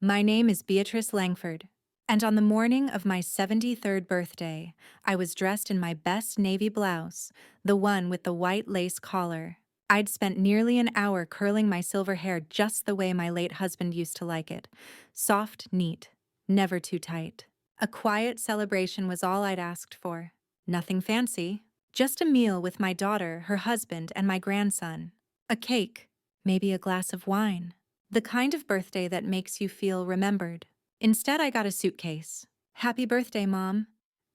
My name is Beatrice Langford, and on the morning of my 73rd birthday, I was dressed in my best navy blouse, the one with the white lace collar. I'd spent nearly an hour curling my silver hair just the way my late husband used to like it. Soft, neat, never too tight. A quiet celebration was all I'd asked for. Nothing fancy, just a meal with my daughter, her husband, and my grandson. A cake, maybe a glass of wine. The kind of birthday that makes you feel remembered. Instead, I got a suitcase. "Happy birthday, Mom,"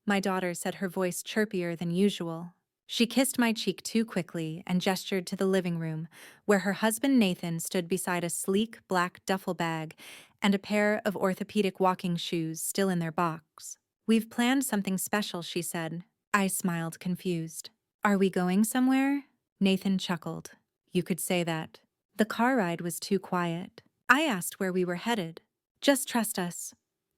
my daughter said, her voice chirpier than usual. She kissed my cheek too quickly and gestured to the living room, where her husband Nathan stood beside a sleek black duffel bag and a pair of orthopedic walking shoes still in their box. "We've planned something special," she said. I smiled, confused. "Are we going somewhere?" Nathan chuckled. "You could say that." The car ride was too quiet. I asked where we were headed. "Just trust us,"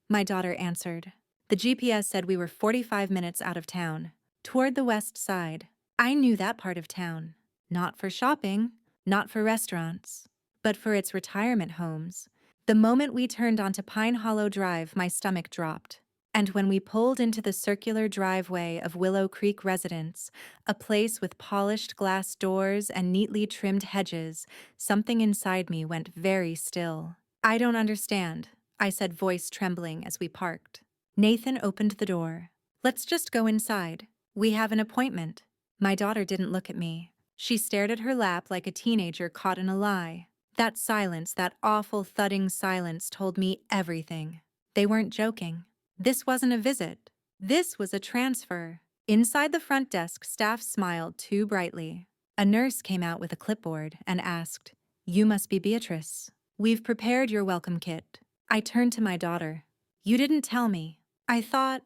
my daughter answered. The GPS said we were 45 minutes out of town, toward the west side. I knew that part of town. Not for shopping, not for restaurants, but for its retirement homes. The moment we turned onto Pine Hollow Drive, my stomach dropped. And when we pulled into the circular driveway of Willow Creek Residence, a place with polished glass doors and neatly trimmed hedges, something inside me went very still. "I don't understand," I said, voice trembling as we parked. Nathan opened the door. "Let's just go inside. We have an appointment." My daughter didn't look at me. She stared at her lap like a teenager caught in a lie. That silence, that awful thudding silence, told me everything. They weren't joking. This wasn't a visit. This was a transfer. Inside the front desk, staff smiled too brightly. A nurse came out with a clipboard and asked, "You must be Beatrice. We've prepared your welcome kit." I turned to my daughter. "You didn't tell me." "I thought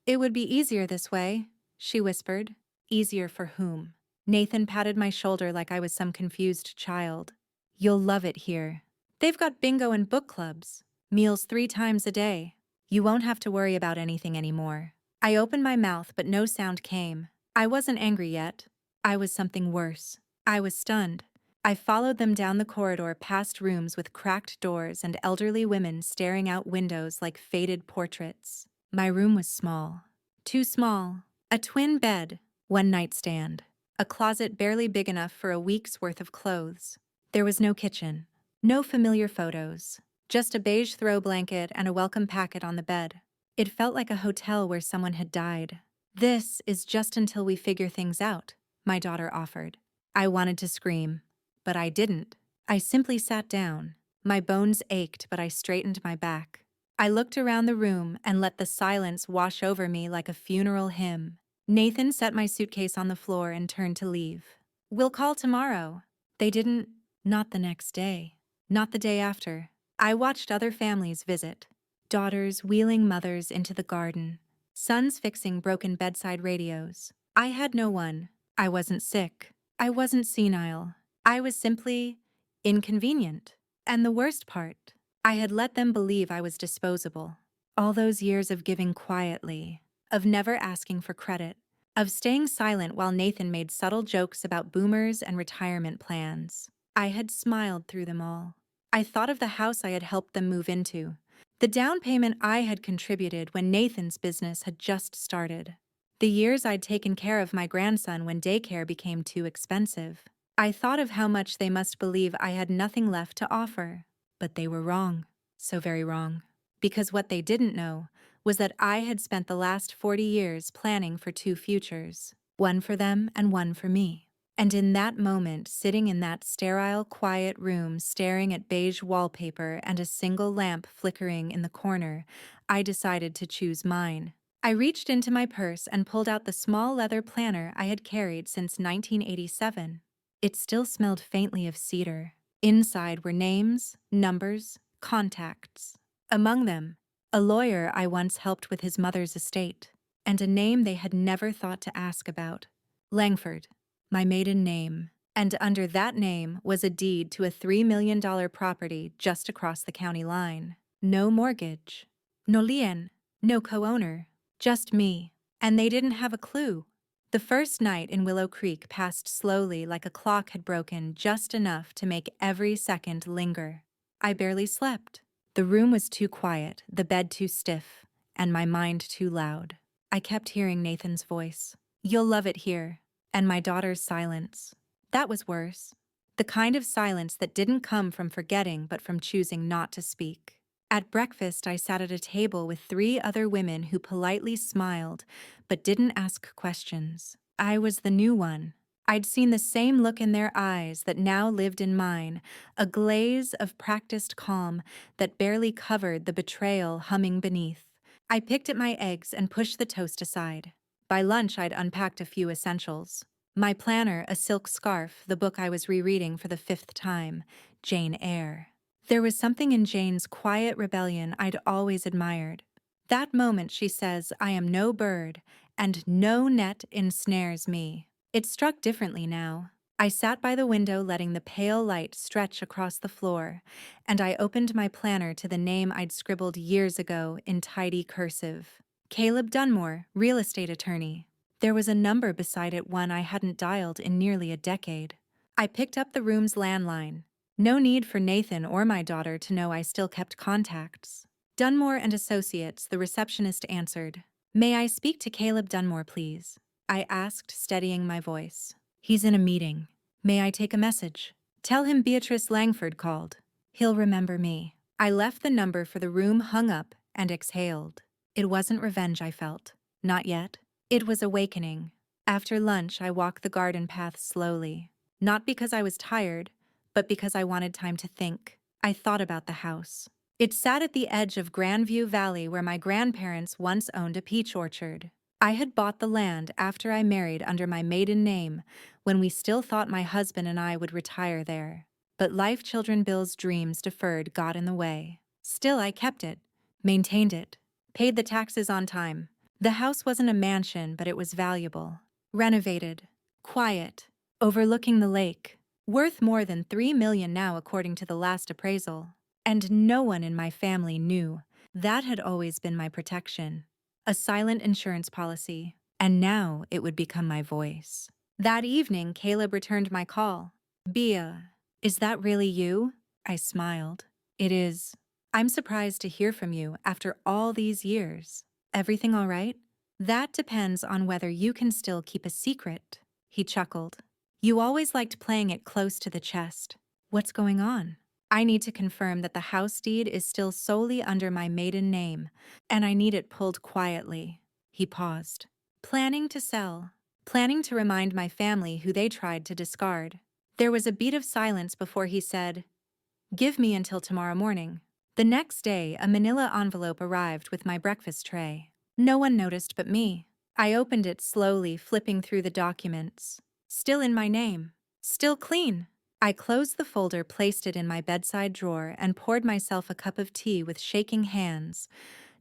it would be easier this way," she whispered. "Easier for whom?" Nathan patted my shoulder like I was some confused child. "You'll love it here. They've got bingo and book clubs, meals 3 times a day. You won't have to worry about anything anymore." I opened my mouth, but no sound came. I wasn't angry yet. I was something worse. I was stunned. I followed them down the corridor, past rooms with cracked doors and elderly women staring out windows like faded portraits. My room was small. Too small. A twin bed, 1 nightstand, a closet barely big enough for a week's worth of clothes. There was no kitchen. No familiar photos. Just a beige throw blanket and a welcome packet on the bed. It felt like a hotel where someone had died. "This is just until we figure things out," my daughter offered. I wanted to scream, but I didn't. I simply sat down. My bones ached, but I straightened my back. I looked around the room and let the silence wash over me like a funeral hymn. Nathan set my suitcase on the floor and turned to leave. "We'll call tomorrow." They didn't. Not the next day. Not the day after. I watched other families visit. Daughters wheeling mothers into the garden. Sons fixing broken bedside radios. I had no one. I wasn't sick. I wasn't senile. I was simply inconvenient. And the worst part, I had let them believe I was disposable. All those years of giving quietly, of never asking for credit, of staying silent while Nathan made subtle jokes about boomers and retirement plans. I had smiled through them all. I thought of the house I had helped them move into, the down payment I had contributed when Nathan's business had just started, the years I'd taken care of my grandson when daycare became too expensive. I thought of how much they must believe I had nothing left to offer. But they were wrong, so very wrong. Because what they didn't know was that I had spent the last 40 years planning for 2 futures, one for them and one for me. And in that moment, sitting in that sterile, quiet room, staring at beige wallpaper and a single lamp flickering in the corner, I decided to choose mine. I reached into my purse and pulled out the small leather planner I had carried since 1987. It still smelled faintly of cedar. Inside were names, numbers, contacts. Among them, a lawyer I once helped with his mother's estate, and a name they had never thought to ask about. Langford. My maiden name, and under that name was a deed to a $3 million property just across the county line. No mortgage, no lien, no co-owner, just me, and they didn't have a clue. The first night in Willow Creek passed slowly, like a clock had broken just enough to make every second linger. I barely slept. The room was too quiet, the bed too stiff, and my mind too loud. I kept hearing Nathan's voice. "You'll love it here." And my daughter's silence. That was worse. The kind of silence that didn't come from forgetting but from choosing not to speak. At breakfast, I sat at a table with 3 other women who politely smiled but didn't ask questions. I was the new one. I'd seen the same look in their eyes that now lived in mine, a glaze of practiced calm that barely covered the betrayal humming beneath. I picked at my eggs and pushed the toast aside. By lunch, I'd unpacked a few essentials. My planner, a silk scarf, the book I was rereading for the 5th time, Jane Eyre. There was something in Jane's quiet rebellion I'd always admired. That moment she says, "I am no bird, and no net ensnares me." It struck differently now. I sat by the window letting the pale light stretch across the floor, and I opened my planner to the name I'd scribbled years ago in tidy cursive. Caleb Dunmore, real estate attorney. There was a number beside it, one I hadn't dialed in nearly a decade. I picked up the room's landline. No need for Nathan or my daughter to know I still kept contacts. Dunmore and Associates, the receptionist answered. "May I speak to Caleb Dunmore, please?" I asked, steadying my voice. "He's in a meeting. May I take a message?" "Tell him Beatrice Langford called. He'll remember me." I left the number for the room, hung up, and exhaled. It wasn't revenge I felt. Not yet. It was awakening. After lunch, I walked the garden path slowly. Not because I was tired, but because I wanted time to think. I thought about the house. It sat at the edge of Grandview Valley where my grandparents once owned a peach orchard. I had bought the land after I married under my maiden name, when we still thought my husband and I would retire there. But life, children, bills, dreams deferred got in the way. Still, I kept it, maintained it, paid the taxes on time. The house wasn't a mansion, but it was valuable. Renovated, quiet, overlooking the lake. Worth more than $3 million now according to the last appraisal. And no one in my family knew. That had always been my protection. A silent insurance policy. And now it would become my voice. That evening, Caleb returned my call. "Bea, is that really you?" I smiled. "It is. I'm surprised to hear from you after all these years. Everything all right?" "That depends on whether you can still keep a secret," he chuckled. "You always liked playing it close to the chest." "What's going on?" "I need to confirm that the house deed is still solely under my maiden name, and I need it pulled quietly." He paused. "Planning to sell. Planning to remind my family who they tried to discard." There was a beat of silence before he said, "Give me until tomorrow morning." The next day, a manila envelope arrived with my breakfast tray. No one noticed but me. I opened it slowly, flipping through the documents. Still in my name. Still clean. I closed the folder, placed it in my bedside drawer, and poured myself a cup of tea with shaking hands.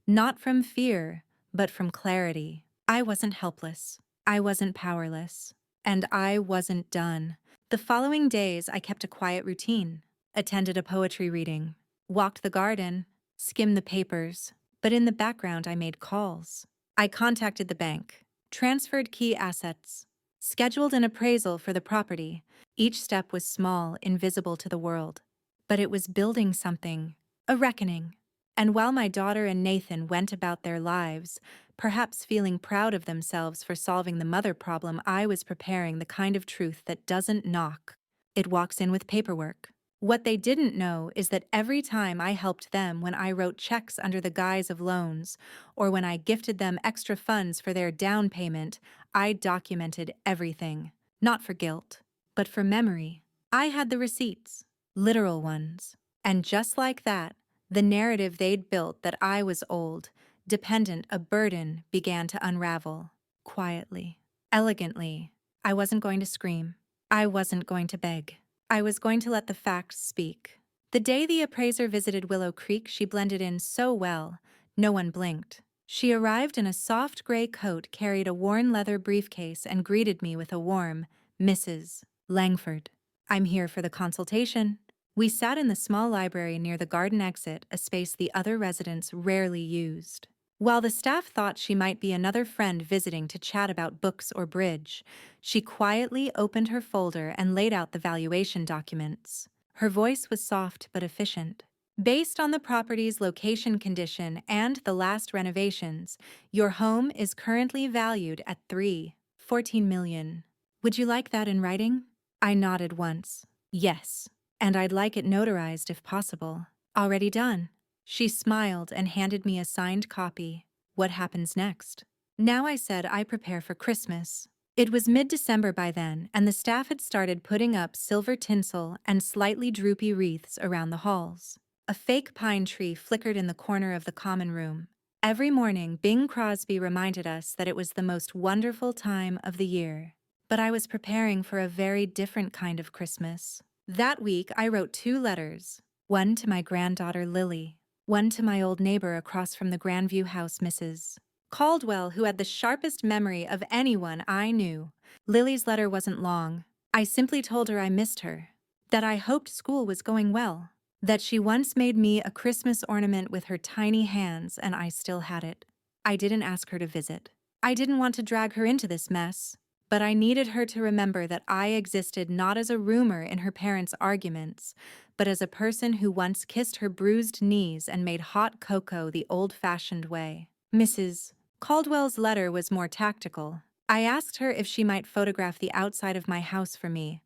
Not from fear, but from clarity. I wasn't helpless. I wasn't powerless. And I wasn't done. The following days, I kept a quiet routine. Attended a poetry reading. Walked the garden. Skimmed the papers. But in the background, I made calls. I contacted the bank. Transferred key assets. Scheduled an appraisal for the property. Each step was small, invisible to the world. But it was building something. A reckoning. And while my daughter and Nathan went about their lives, perhaps feeling proud of themselves for solving the mother problem, I was preparing the kind of truth that doesn't knock. It walks in with paperwork. What they didn't know is that every time I helped them, when I wrote checks under the guise of loans, or when I gifted them extra funds for their down payment, I documented everything. Not for guilt, but for memory. I had the receipts, literal ones. And just like that, the narrative they'd built that I was old, dependent, a burden, began to unravel. Quietly, elegantly. I wasn't going to scream. I wasn't going to beg. I was going to let the facts speak. The day the appraiser visited Willow Creek, she blended in so well, no one blinked. She arrived in a soft gray coat, carried a worn leather briefcase, and greeted me with a warm, "Mrs. Langford. I'm here for the consultation." We sat in the small library near the garden exit, a space the other residents rarely used. While the staff thought she might be another friend visiting to chat about books or bridge, she quietly opened her folder and laid out the valuation documents. Her voice was soft but efficient. Based on the property's location condition and the last renovations, your home is currently valued at 3.14 million. Would you like that in writing? I nodded once. Yes. And I'd like it notarized if possible. Already done. She smiled and handed me a signed copy. What happens next? Now I said I prepare for Christmas. It was mid-December by then, and the staff had started putting up silver tinsel and slightly droopy wreaths around the halls. A fake pine tree flickered in the corner of the common room. Every morning, Bing Crosby reminded us that it was the most wonderful time of the year. But I was preparing for a very different kind of Christmas. That week, I wrote 2 letters. One to my granddaughter Lily, one to my old neighbor across from the Grandview house, Mrs. Caldwell, who had the sharpest memory of anyone I knew. Lily's letter wasn't long. I simply told her I missed her, that I hoped school was going well, that she once made me a Christmas ornament with her tiny hands and I still had it. I didn't ask her to visit. I didn't want to drag her into this mess, but I needed her to remember that I existed not as a rumor in her parents' arguments, but as a person who once kissed her bruised knees and made hot cocoa the old-fashioned way. Mrs. Caldwell's letter was more tactical. I asked her if she might photograph the outside of my house for me,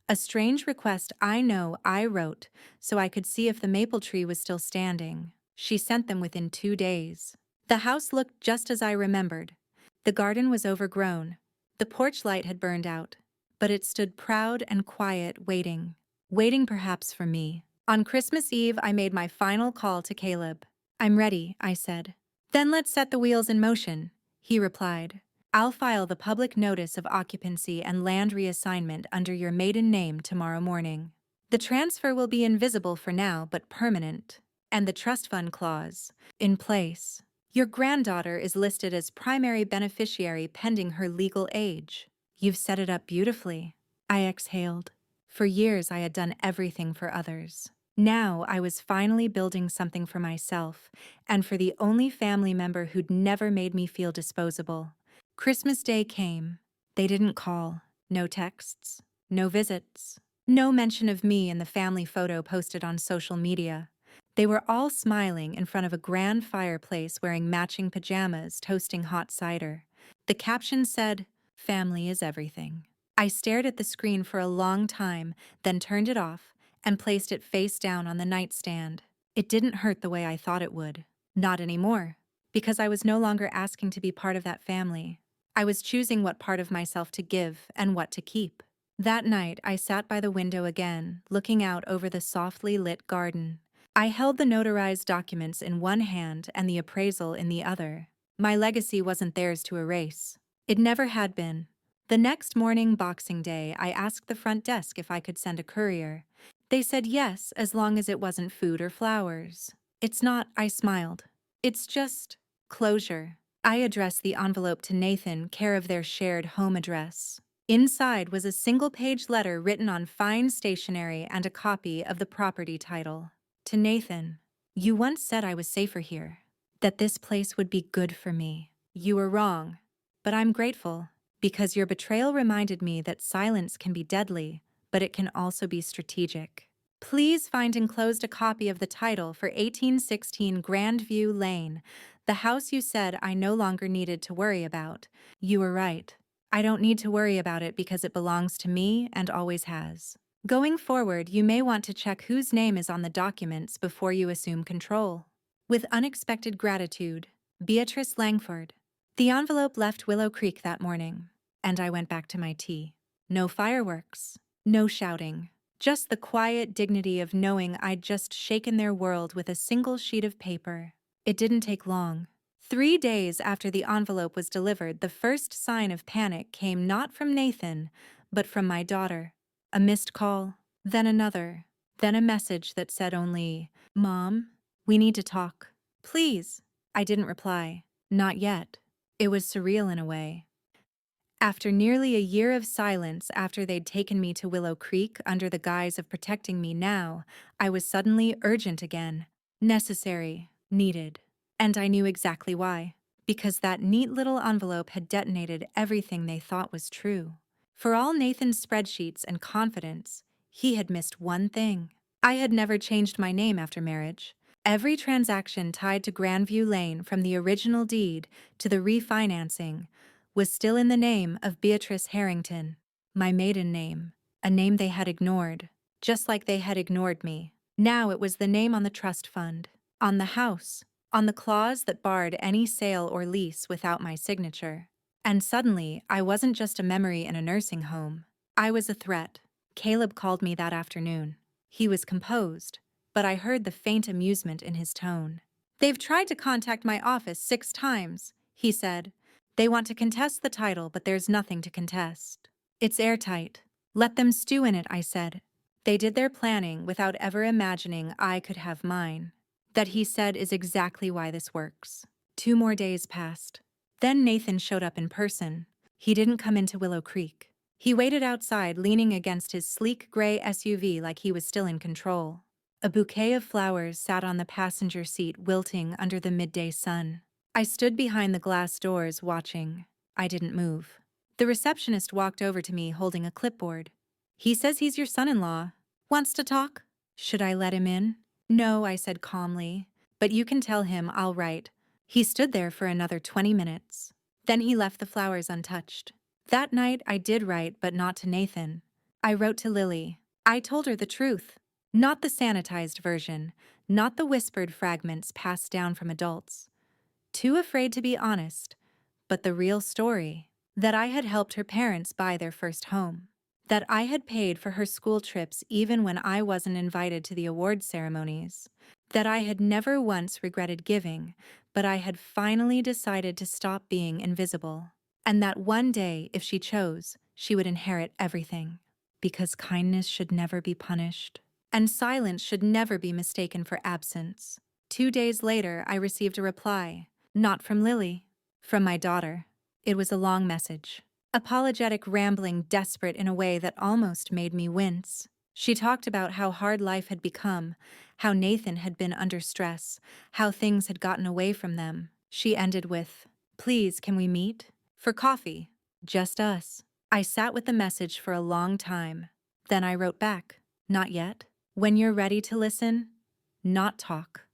a strange request I know I wrote so I could see if the maple tree was still standing. She sent them within 2 days. The house looked just as I remembered. The garden was overgrown. The porch light had burned out, but it stood proud and quiet, waiting perhaps for me. On Christmas Eve, I made my final call to Caleb. "I'm ready," I said. "Then let's set the wheels in motion," he replied. "I'll file the public notice of occupancy and land reassignment under your maiden name tomorrow morning. The transfer will be invisible for now, but permanent. And the trust fund clause, in place. Your granddaughter is listed as primary beneficiary pending her legal age. You've set it up beautifully." I exhaled. For years I had done everything for others. Now I was finally building something for myself, and for the only family member who'd never made me feel disposable. Christmas Day came. They didn't call. No texts. No visits. No mention of me in the family photo posted on social media. They were all smiling in front of a grand fireplace wearing matching pajamas, toasting hot cider. The caption said, "Family is everything." I stared at the screen for a long time, then turned it off and placed it face down on the nightstand. It didn't hurt the way I thought it would. Not anymore, because I was no longer asking to be part of that family. I was choosing what part of myself to give and what to keep. That night, I sat by the window again, looking out over the softly lit garden. I held the notarized documents in one hand and the appraisal in the other. My legacy wasn't theirs to erase. It never had been. The next morning, Boxing Day, I asked the front desk if I could send a courier. They said yes, as long as it wasn't food or flowers. "It's not," I smiled. "It's just closure." I addressed the envelope to Nathan, care of their shared home address. Inside was a single-page letter written on fine stationery and a copy of the property title. To Nathan, "You once said I was safer here, that this place would be good for me. You were wrong, but I'm grateful, because your betrayal reminded me that silence can be deadly, but it can also be strategic. Please find enclosed a copy of the title for 1816 Grandview Lane, the house you said I no longer needed to worry about. You were right. I don't need to worry about it because it belongs to me and always has. Going forward, you may want to check whose name is on the documents before you assume control. With unexpected gratitude, Beatrice Langford." The envelope left Willow Creek that morning, and I went back to my tea. No fireworks, no shouting, just the quiet dignity of knowing I'd just shaken their world with a single sheet of paper. It didn't take long. 3 days after the envelope was delivered, the first sign of panic came not from Nathan, but from my daughter. A missed call, then another, then a message that said only, "Mom, we need to talk. Please." I didn't reply. Not yet. It was surreal in a way. After nearly a year of silence after they'd taken me to Willow Creek under the guise of protecting me now, I was suddenly urgent again. Necessary. Needed. And I knew exactly why. Because that neat little envelope had detonated everything they thought was true. For all Nathan's spreadsheets and confidence, he had missed one thing. I had never changed my name after marriage. Every transaction tied to Grandview Lane, from the original deed to the refinancing, was still in the name of Beatrice Harrington, my maiden name, a name they had ignored, just like they had ignored me. Now it was the name on the trust fund, on the house, on the clause that barred any sale or lease without my signature. And suddenly, I wasn't just a memory in a nursing home. I was a threat. Caleb called me that afternoon. He was composed, but I heard the faint amusement in his tone. "They've tried to contact my office 6 times, he said. "They want to contest the title, but there's nothing to contest. It's airtight. Let them stew in it," I said. "They did their planning without ever imagining I could have mine." That, he said, is exactly why this works. 2 more days passed. Then Nathan showed up in person. He didn't come into Willow Creek. He waited outside, leaning against his sleek gray SUV like he was still in control. A bouquet of flowers sat on the passenger seat, wilting under the midday sun. I stood behind the glass doors, watching. I didn't move. The receptionist walked over to me, holding a clipboard. "He says he's your son-in-law. Wants to talk?" "Should I let him in?" "No," I said calmly. "But you can tell him I'll write." He stood there for another 20 minutes. Then he left the flowers untouched. That night I did write, but not to Nathan. I wrote to Lily. I told her the truth. Not the sanitized version, not the whispered fragments passed down from adults. Too afraid to be honest, but the real story. That I had helped her parents buy their first home. That I had paid for her school trips even when I wasn't invited to the award ceremonies. That I had never once regretted giving, but I had finally decided to stop being invisible. And that one day, if she chose, she would inherit everything. Because kindness should never be punished. And silence should never be mistaken for absence. 2 days later, I received a reply. Not from Lily. From my daughter. It was a long message. Apologetic, rambling, desperate in a way that almost made me wince. She talked about how hard life had become, how Nathan had been under stress, how things had gotten away from them. She ended with, "Please, can we meet? For coffee. Just us." I sat with the message for a long time. Then I wrote back, "Not yet. When you're ready to listen, not talk,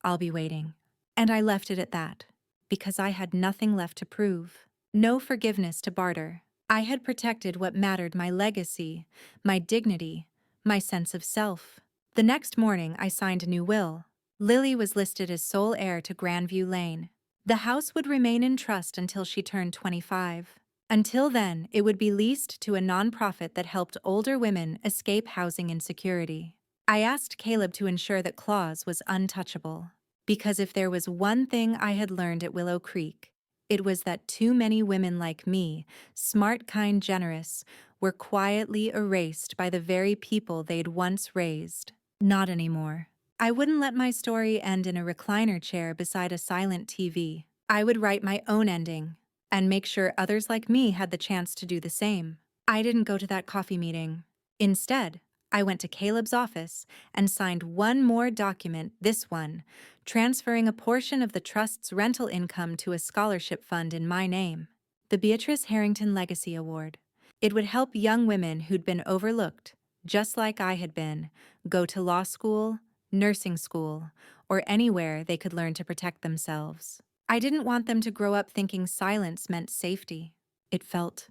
I'll be waiting." And I left it at that, because I had nothing left to prove. No forgiveness to barter. I had protected what mattered: my legacy, my dignity, my sense of self. The next morning, I signed a new will. Lily was listed as sole heir to Grandview Lane. The house would remain in trust until she turned 25. Until then, it would be leased to a nonprofit that helped older women escape housing insecurity. I asked Caleb to ensure that clause was untouchable. Because if there was one thing I had learned at Willow Creek, it was that too many women like me, smart, kind, generous, were quietly erased by the very people they'd once raised. Not anymore. I wouldn't let my story end in a recliner chair beside a silent TV. I would write my own ending, and make sure others like me had the chance to do the same. I didn't go to that coffee meeting. Instead, I went to Caleb's office and signed one more document, this one, transferring a portion of the trust's rental income to a scholarship fund in my name, the Beatrice Harrington Legacy Award. It would help young women who'd been overlooked, just like I had been, go to law school, nursing school, or anywhere they could learn to protect themselves. I didn't want them to grow up thinking silence meant safety. It felt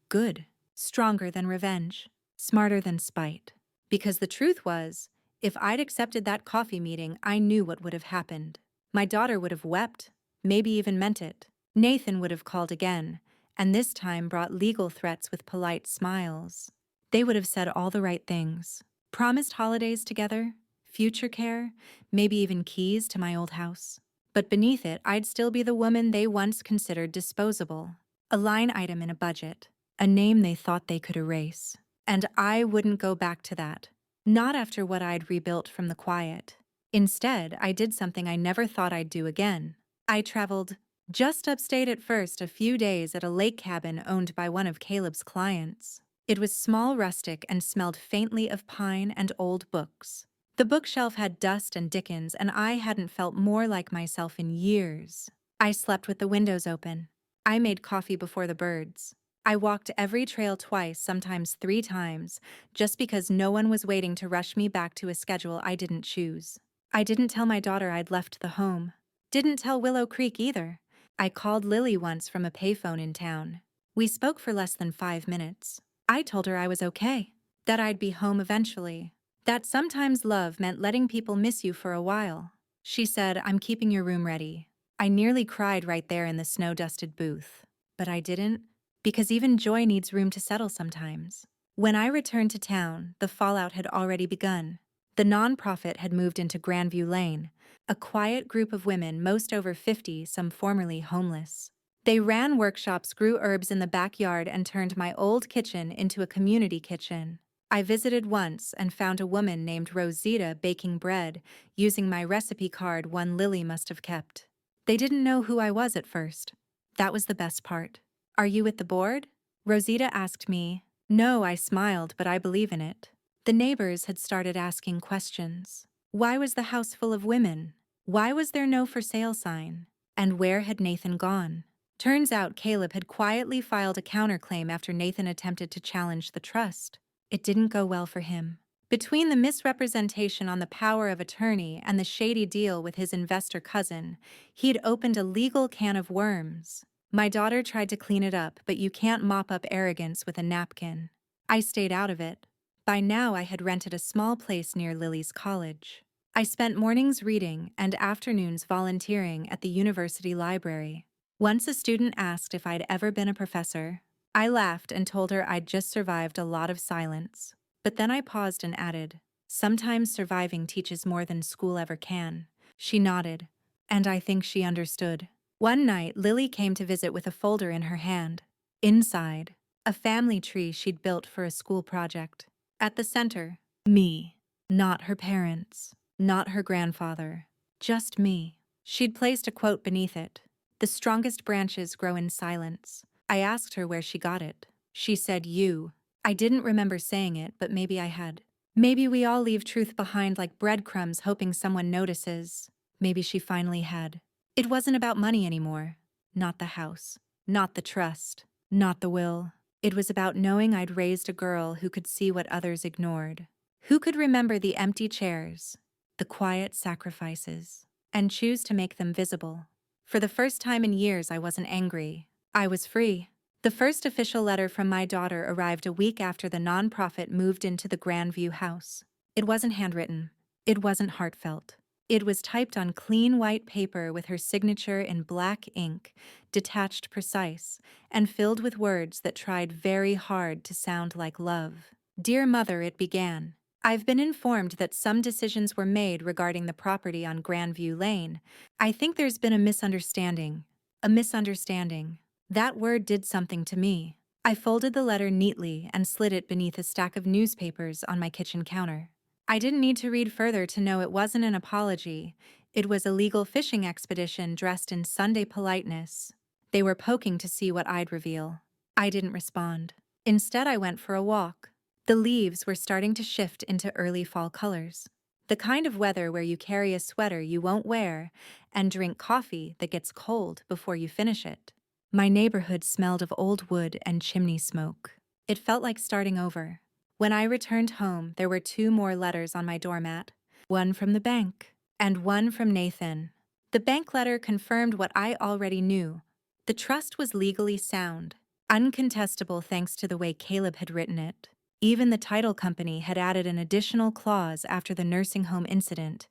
good, stronger than revenge, smarter than spite. Because the truth was, if I'd accepted that coffee meeting, I knew what would have happened. My daughter would have wept, maybe even meant it. Nathan would have called again, and this time brought legal threats with polite smiles. They would have said all the right things. Promised holidays together, future care, maybe even keys to my old house. But beneath it, I'd still be the woman they once considered disposable. A line item in a budget, a name they thought they could erase. And I wouldn't go back to that. Not after what I'd rebuilt from the quiet. Instead, I did something I never thought I'd do again. I traveled just upstate at first, a few days at a lake cabin owned by one of Caleb's clients. It was small, rustic, and smelled faintly of pine and old books. The bookshelf had dust and Dickens, and I hadn't felt more like myself in years. I slept with the windows open. I made coffee before the birds. I walked every trail twice, sometimes 3 times, just because no one was waiting to rush me back to a schedule I didn't choose. I didn't tell my daughter I'd left the home. Didn't tell Willow Creek either. I called Lily once from a payphone in town. We spoke for less than 5 minutes. I told her I was okay, that I'd be home eventually, that sometimes love meant letting people miss you for a while. She said, "I'm keeping your room ready." I nearly cried right there in the snow-dusted booth. But I didn't, because even joy needs room to settle sometimes. When I returned to town, the fallout had already begun. The nonprofit had moved into Grandview Lane, a quiet group of women, most over 50, some formerly homeless. They ran workshops, grew herbs in the backyard, and turned my old kitchen into a community kitchen. I visited once and found a woman named Rosita baking bread, using my recipe card one Lily must have kept. They didn't know who I was at first. That was the best part. "Are you with the board?" Rosita asked me. No, I smiled, but I believe in it. The neighbors had started asking questions. Why was the house full of women? Why was there no for sale sign? And where had Nathan gone? Turns out Caleb had quietly filed a counterclaim after Nathan attempted to challenge the trust. It didn't go well for him. Between the misrepresentation on the power of attorney and the shady deal with his investor cousin, he'd opened a legal can of worms. My daughter tried to clean it up, but you can't mop up arrogance with a napkin. I stayed out of it. By now I had rented a small place near Lily's college. I spent mornings reading and afternoons volunteering at the university library. Once a student asked if I'd ever been a professor. I laughed and told her I'd just survived a lot of silence. But then I paused and added, "Sometimes surviving teaches more than school ever can." She nodded, and I think she understood. One night, Lily came to visit with a folder in her hand. Inside, a family tree she'd built for a school project. At the center, me. Not her parents, not her grandfather, just me. She'd placed a quote beneath it. "The strongest branches grow in silence." I asked her where she got it. She said, "You." I didn't remember saying it, but maybe I had. Maybe we all leave truth behind like breadcrumbs, hoping someone notices. Maybe she finally had. It wasn't about money anymore. Not the house. Not the trust. Not the will. It was about knowing I'd raised a girl who could see what others ignored. Who could remember the empty chairs, the quiet sacrifices, and choose to make them visible. For the first time in years, I wasn't angry. I was free. The first official letter from my daughter arrived a week after the nonprofit moved into the Grandview house. It wasn't handwritten. It wasn't heartfelt. It was typed on clean white paper with her signature in black ink, detached, precise, and filled with words that tried very hard to sound like love. "Dear Mother," it began. "I've been informed that some decisions were made regarding the property on Grandview Lane. I think there's been a misunderstanding. A misunderstanding. That word did something to me." I folded the letter neatly and slid it beneath a stack of newspapers on my kitchen counter. I didn't need to read further to know it wasn't an apology. It was a legal fishing expedition dressed in Sunday politeness. They were poking to see what I'd reveal. I didn't respond. Instead, I went for a walk. The leaves were starting to shift into early fall colors. The kind of weather where you carry a sweater you won't wear and drink coffee that gets cold before you finish it. My neighborhood smelled of old wood and chimney smoke. It felt like starting over. When I returned home, there were 2 more letters on my doormat. One from the bank, and one from Nathan. The bank letter confirmed what I already knew. The trust was legally sound, uncontestable thanks to the way Caleb had written it. Even the title company had added an additional clause after the nursing home incident.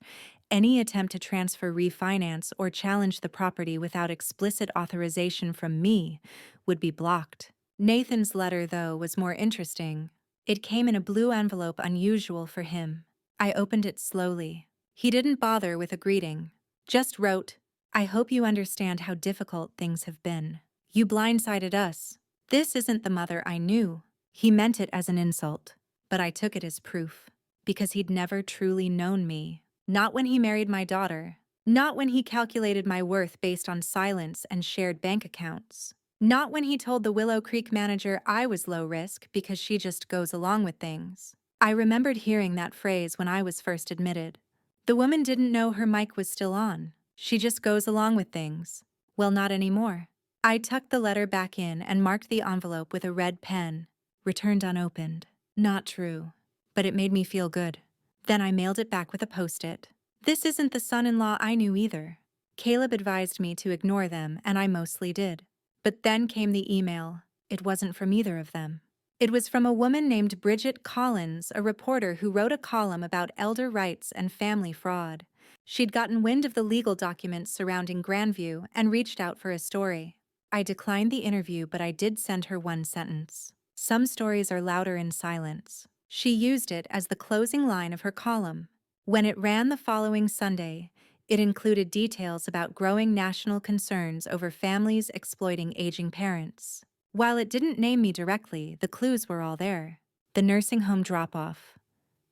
Any attempt to transfer, refinance, or challenge the property without explicit authorization from me would be blocked. Nathan's letter, though, was more interesting. It came in a blue envelope, unusual for him. I opened it slowly. He didn't bother with a greeting. Just wrote, "I hope you understand how difficult things have been. You blindsided us. This isn't the mother I knew." He meant it as an insult, but I took it as proof, because he'd never truly known me. Not when he married my daughter. Not when he calculated my worth based on silence and shared bank accounts. Not when he told the Willow Creek manager I was low risk because she just goes along with things. I remembered hearing that phrase when I was first admitted. The woman didn't know her mic was still on. She just goes along with things. Well, not anymore. I tucked the letter back in and marked the envelope with a red pen. Returned unopened. Not true. But it made me feel good. Then I mailed it back with a post-it. This isn't the son-in-law I knew either. Caleb advised me to ignore them, and I mostly did. But then came the email. It wasn't from either of them. It was from a woman named Bridget Collins, a reporter who wrote a column about elder rights and family fraud. She'd gotten wind of the legal documents surrounding Grandview and reached out for a story. I declined the interview, but I did send her one sentence. Some stories are louder in silence. She used it as the closing line of her column. When it ran the following Sunday, it included details about growing national concerns over families exploiting aging parents. While it didn't name me directly, the clues were all there. The nursing home drop-off.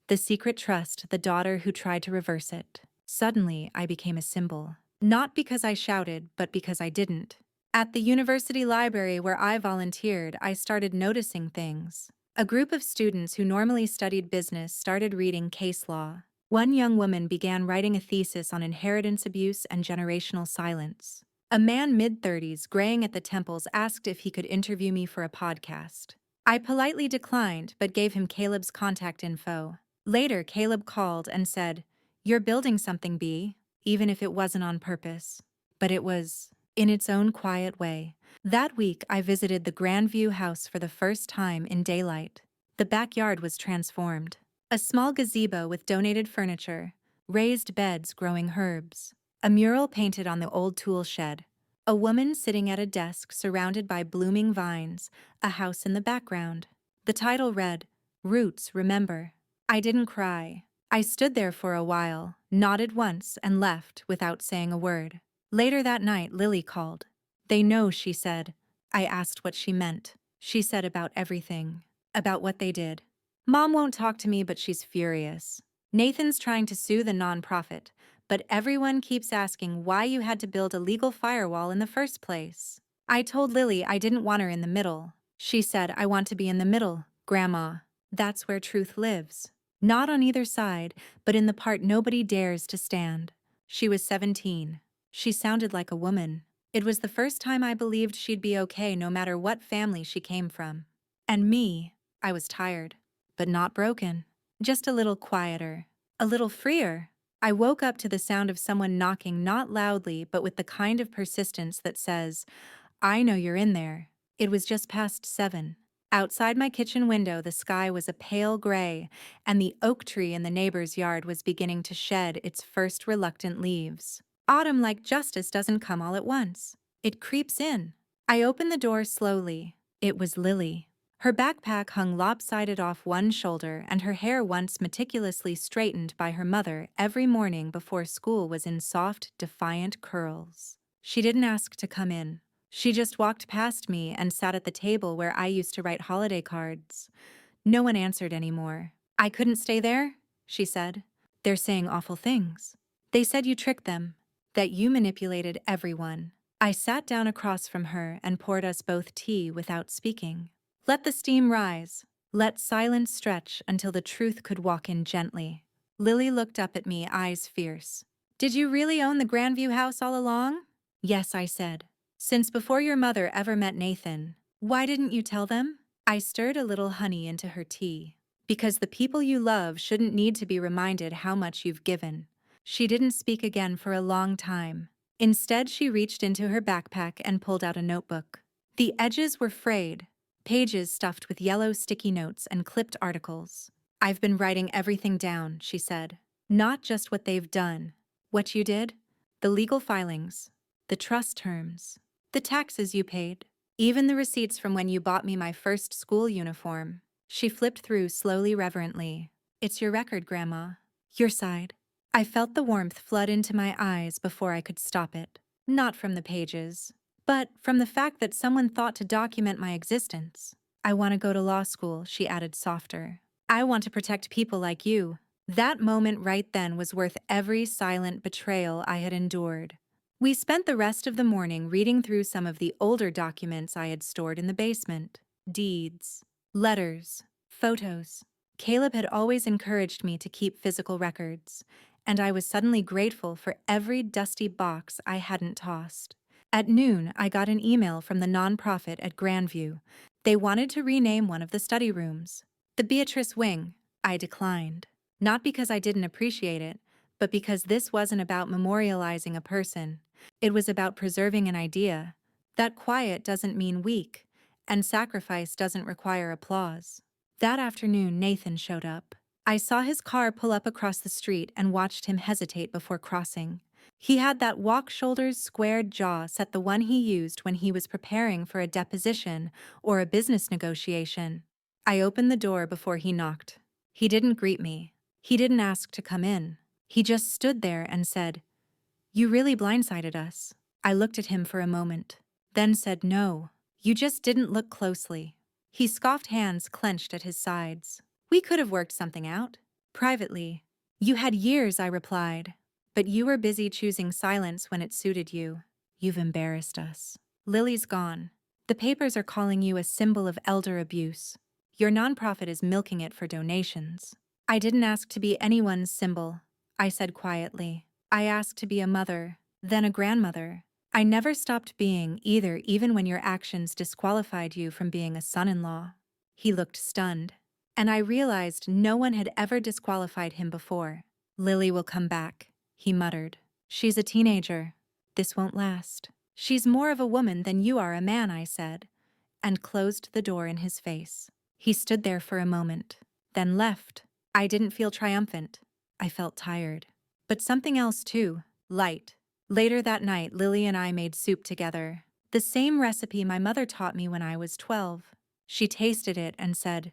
The secret trust, the daughter who tried to reverse it. Suddenly, I became a symbol. Not because I shouted, but because I didn't. At the university library where I volunteered, I started noticing things. A group of students who normally studied business started reading case law. One young woman began writing a thesis on inheritance abuse and generational silence. A man mid-30s, graying at the temples, asked if he could interview me for a podcast. I politely declined, but gave him Caleb's contact info. Later, Caleb called and said, "You're building something, B," even if it wasn't on purpose. But it was, in its own quiet way. That week, I visited the Grandview house for the first time in daylight. The backyard was transformed. A small gazebo with donated furniture, raised beds growing herbs, a mural painted on the old tool shed, a woman sitting at a desk surrounded by blooming vines, a house in the background. The title read, "Roots Remember." I didn't cry. I stood there for a while, nodded once, and left without saying a word. Later that night, Lily called. "They know," she said. I asked what she meant. She said about everything. About what they did. "Mom won't talk to me, but she's furious. Nathan's trying to sue the nonprofit, but everyone keeps asking why you had to build a legal firewall in the first place." I told Lily I didn't want her in the middle. She said, "I want to be in the middle, Grandma. That's where truth lives. Not on either side, but in the part nobody dares to stand." She was 17. She sounded like a woman. It was the first time I believed she'd be okay no matter what family she came from. And me, I was tired. But not broken. Just a little quieter. A little freer. I woke up to the sound of someone knocking, not loudly, but with the kind of persistence that says, "I know you're in there." It was just past 7. Outside my kitchen window, the sky was a pale gray, and the oak tree in the neighbor's yard was beginning to shed its first reluctant leaves. Autumn, like justice, doesn't come all at once. It creeps in. I opened the door slowly. It was Lily. Her backpack hung lopsided off one shoulder, and her hair, once meticulously straightened by her mother every morning before school, was in soft, defiant curls. She didn't ask to come in. She just walked past me and sat at the table where I used to write holiday cards. No one answered anymore. "I couldn't stay there," she said. "They're saying awful things. They said you tricked them, that you manipulated everyone." I sat down across from her and poured us both tea without speaking. Let the steam rise. Let silence stretch until the truth could walk in gently. Lily looked up at me, eyes fierce. "Did you really own the Grandview house all along?" "Yes," I said. "Since before your mother ever met Nathan. Why didn't you tell them?" I stirred a little honey into her tea. "Because the people you love shouldn't need to be reminded how much you've given." She didn't speak again for a long time. Instead, she reached into her backpack and pulled out a notebook. The edges were frayed. Pages stuffed with yellow sticky notes and clipped articles. "I've been writing everything down," she said. "Not just what they've done. What you did, the legal filings, the trust terms, the taxes you paid, even the receipts from when you bought me my first school uniform." She flipped through slowly, reverently. "It's your record, Grandma. Your side." I felt the warmth flood into my eyes before I could stop it. Not from the pages, but from the fact that someone thought to document my existence. "I want to go to law school," she added softer. "I want to protect people like you." That moment right then was worth every silent betrayal I had endured. We spent the rest of the morning reading through some of the older documents I had stored in the basement. Deeds, letters, photos. Caleb had always encouraged me to keep physical records, and I was suddenly grateful for every dusty box I hadn't tossed. At noon, I got an email from the nonprofit at Grandview. They wanted to rename one of the study rooms the Beatrice Wing. I declined. Not because I didn't appreciate it, but because this wasn't about memorializing a person. It was about preserving an idea. That quiet doesn't mean weak, and sacrifice doesn't require applause. That afternoon, Nathan showed up. I saw his car pull up across the street and watched him hesitate before crossing. He had that walk-shoulders, squared jaw set the one he used when he was preparing for a deposition or a business negotiation. I opened the door before he knocked. He didn't greet me. He didn't ask to come in. He just stood there and said, "You really blindsided us." I looked at him for a moment, then said, "No, you just didn't look closely." He scoffed, hands clenched at his sides. "We could have worked something out. Privately." "You had years," I replied. "But you were busy choosing silence when it suited you. You've embarrassed us. Lily's gone. The papers are calling you a symbol of elder abuse. Your nonprofit is milking it for donations." "I didn't ask to be anyone's symbol," I said quietly. "I asked to be a mother, then a grandmother. I never stopped being either, even when your actions disqualified you from being a son-in-law." He looked stunned, and I realized no one had ever disqualified him before. "Lily will come back," he muttered. "She's a teenager. This won't last." "She's more of a woman than you are a man," I said, and closed the door in his face. He stood there for a moment, then left. I didn't feel triumphant. I felt tired. But something else too, light. Later that night, Lily and I made soup together. The same recipe my mother taught me when I was 12. She tasted it and said,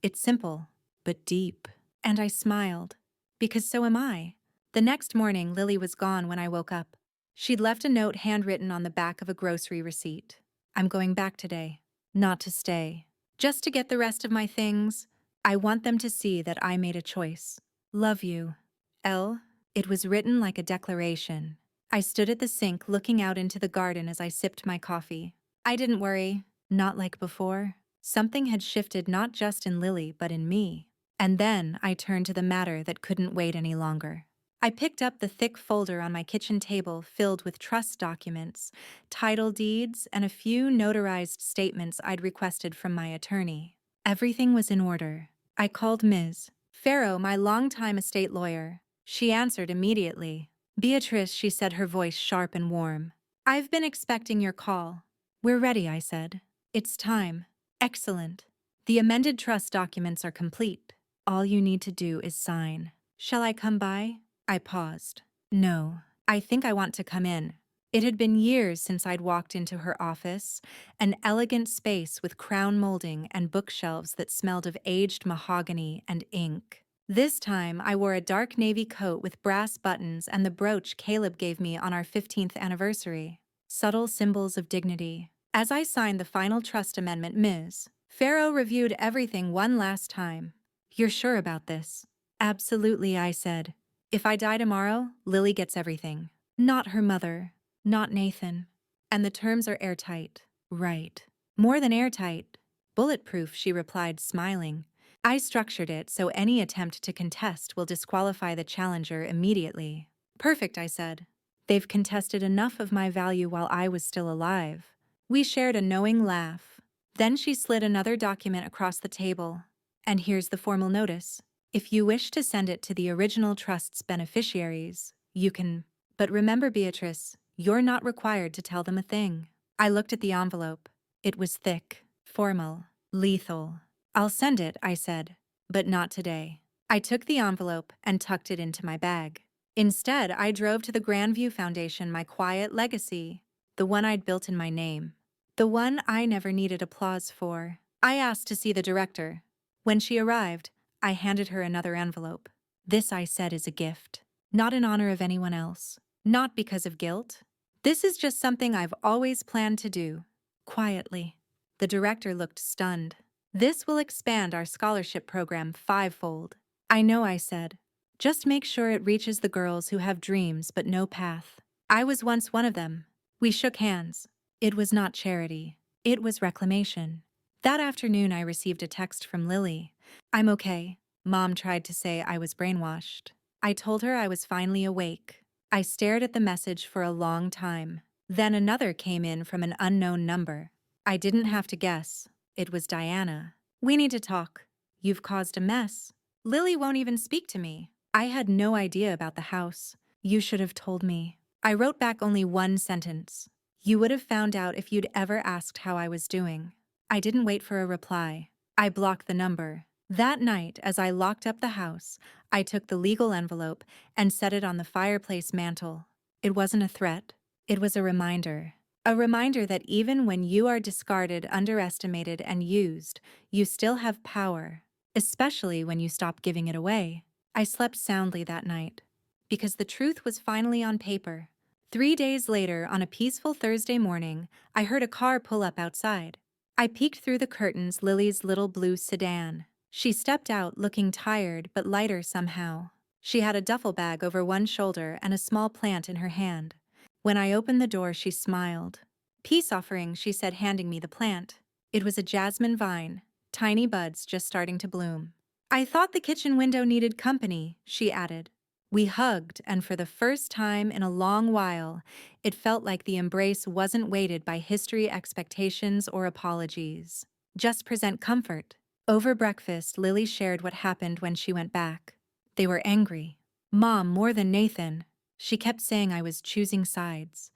"It's simple, but deep." And I smiled, because so am I. The next morning, Lily was gone when I woke up. She'd left a note handwritten on the back of a grocery receipt. "I'm going back today. Not to stay. Just to get the rest of my things. I want them to see that I made a choice. Love you. L." It was written like a declaration. I stood at the sink looking out into the garden as I sipped my coffee. I didn't worry, not like before. Something had shifted, not just in Lily but in me. And then I turned to the matter that couldn't wait any longer. I picked up the thick folder on my kitchen table filled with trust documents, title deeds, and a few notarized statements I'd requested from my attorney. Everything was in order. I called Ms. Farrow, my longtime estate lawyer. She answered immediately. "Beatrice," she said, her voice sharp and warm. "I've been expecting your call." "We're ready," I said. "It's time." "Excellent. The amended trust documents are complete. All you need to do is sign." "Shall I come by?" I paused. "No, I think I want to come in." It had been years since I'd walked into her office, an elegant space with crown molding and bookshelves that smelled of aged mahogany and ink. This time, I wore a dark navy coat with brass buttons and the brooch Caleb gave me on our 15th anniversary. Subtle symbols of dignity. As I signed the final trust amendment, Ms. Farrow reviewed everything one last time. "You're sure about this?" "Absolutely," I said. "If I die tomorrow, Lily gets everything. Not her mother. Not Nathan. And the terms are airtight." "Right. More than airtight. Bulletproof," she replied, smiling. "I structured it so any attempt to contest will disqualify the challenger immediately." "Perfect," I said. "They've contested enough of my value while I was still alive." We shared a knowing laugh. Then she slid another document across the table. "And here's the formal notice. If you wish to send it to the original trust's beneficiaries, you can. But remember, Beatrice, you're not required to tell them a thing." I looked at the envelope. It was thick, formal, lethal. "I'll send it," I said, "but not today." I took the envelope and tucked it into my bag. Instead, I drove to the Grandview Foundation, my quiet legacy, the one I'd built in my name, the one I never needed applause for. I asked to see the director. When she arrived, I handed her another envelope. "This," I said, "is a gift. Not in honor of anyone else. Not because of guilt. This is just something I've always planned to do." Quietly. The director looked stunned. "This will expand our scholarship program fivefold." "I know," I said. "Just make sure it reaches the girls who have dreams but no path. I was once one of them." We shook hands. It was not charity. It was reclamation. That afternoon, I received a text from Lily. "I'm okay." Mom tried to say I was brainwashed. I told her I was finally awake. I stared at the message for a long time. Then another came in from an unknown number. I didn't have to guess. It was Diana. "We need to talk. You've caused a mess. Lily won't even speak to me. I had no idea about the house. You should have told me." I wrote back only one sentence. "You would have found out if you'd ever asked how I was doing." I didn't wait for a reply. I blocked the number. That night, as I locked up the house, I took the legal envelope and set it on the fireplace mantel. It wasn't a threat. It was a reminder. A reminder that even when you are discarded, underestimated, and used, you still have power, especially when you stop giving it away. I slept soundly that night, because the truth was finally on paper. 3 days later, on a peaceful Thursday morning, I heard a car pull up outside. I peeked through the curtains, Lily's little blue sedan. She stepped out looking tired but lighter somehow. She had a duffel bag over one shoulder and a small plant in her hand. When I opened the door, she smiled. "Peace offering," she said, handing me the plant. It was a jasmine vine, tiny buds just starting to bloom. "I thought the kitchen window needed company," she added. We hugged, and for the first time in a long while, it felt like the embrace wasn't weighted by history, expectations, or apologies. Just present comfort. Over breakfast, Lily shared what happened when she went back. They were angry. Mom, more than Nathan. She kept saying I was choosing sides.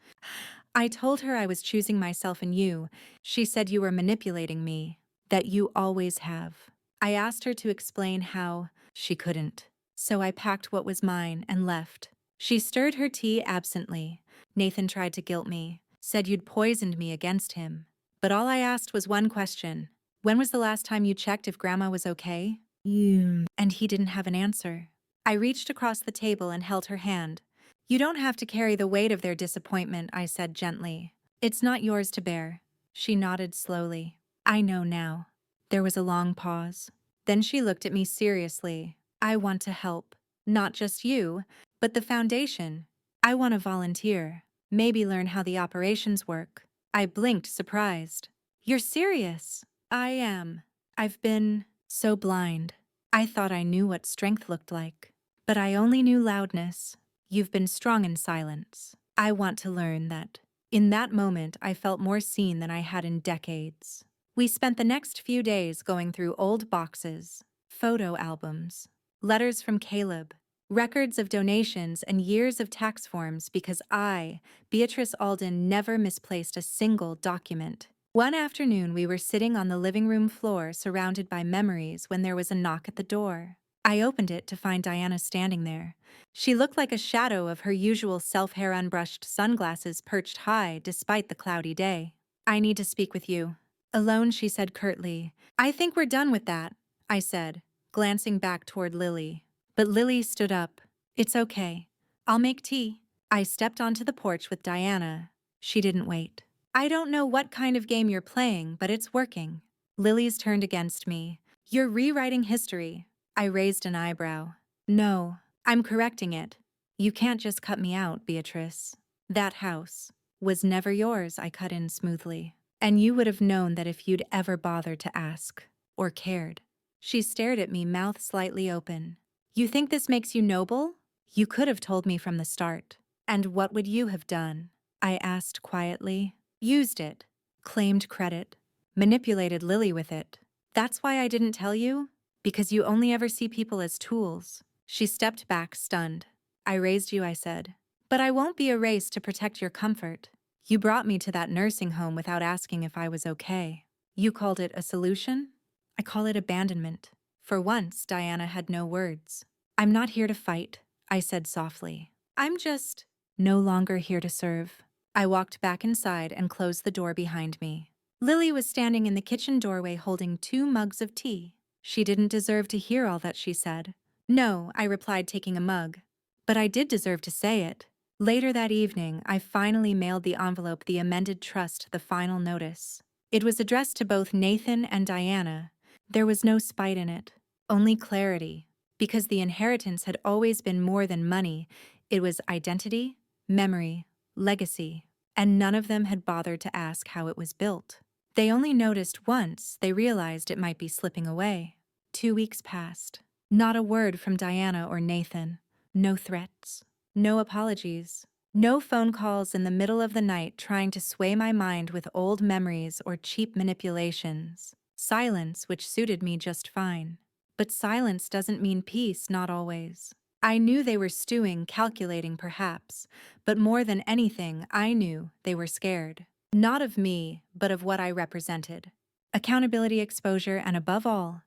I told her I was choosing myself and you. She said you were manipulating me, that you always have. I asked her to explain how. She couldn't. So I packed what was mine and left. She stirred her tea absently. Nathan tried to guilt me, said you'd poisoned me against him. But all I asked was one question. When was the last time you checked if Grandma was okay? And he didn't have an answer. I reached across the table and held her hand. "You don't have to carry the weight of their disappointment," I said gently. "It's not yours to bear." She nodded slowly. "I know now." There was a long pause. Then she looked at me seriously. "I want to help. Not just you, but the foundation. I want to volunteer. Maybe learn how the operations work." I blinked, surprised. "You're serious?" "I am. I've been so blind. I thought I knew what strength looked like. But I only knew loudness. You've been strong in silence. I want to learn that." In that moment, I felt more seen than I had in decades. We spent the next few days going through old boxes, photo albums, letters from Caleb, records of donations, and years of tax forms because I, Beatrice Alden, never misplaced a single document. One afternoon, we were sitting on the living room floor surrounded by memories when there was a knock at the door. I opened it to find Diana standing there. She looked like a shadow of her usual self, hair unbrushed, sunglasses perched high despite the cloudy day. "I need to speak with you." "Alone," she said curtly. "I think we're done with that," I said, glancing back toward Lily. But Lily stood up. "It's okay. I'll make tea." I stepped onto the porch with Diana. She didn't wait. "I don't know what kind of game you're playing, but it's working." Lily's turned against me. "You're rewriting history." I raised an eyebrow. "No, I'm correcting it. You can't just cut me out, Beatrice. That house was never yours," I cut in smoothly. "And you would have known that if you'd ever bothered to ask, or cared." She stared at me, mouth slightly open. "You think this makes you noble? You could have told me from the start." "And what would you have done?" I asked quietly. "Used it. Claimed credit. Manipulated Lily with it. That's why I didn't tell you? Because you only ever see people as tools." She stepped back, stunned. "I raised you," I said. "But I won't be erased to protect your comfort. You brought me to that nursing home without asking if I was okay. You called it a solution? I call it abandonment." For once, Diana had no words. "I'm not here to fight," I said softly. "I'm just no longer here to serve." I walked back inside and closed the door behind me. Lily was standing in the kitchen doorway holding 2 mugs of tea. She didn't deserve to hear all that she said. "No," I replied, taking a mug. "But I did deserve to say it." Later that evening, I finally mailed the envelope, the amended trust, the final notice. It was addressed to both Nathan and Diana. There was no spite in it, only clarity. Because the inheritance had always been more than money, it was identity, memory, legacy, and none of them had bothered to ask how it was built. They only noticed once they realized it might be slipping away. 2 weeks passed. Not a word from Diana or Nathan. No threats. No apologies. No phone calls in the middle of the night trying to sway my mind with old memories or cheap manipulations. Silence, which suited me just fine. But silence doesn't mean peace, not always. I knew they were stewing, calculating perhaps, but more than anything, I knew they were scared. Not of me, but of what I represented. Accountability, exposure, and above all,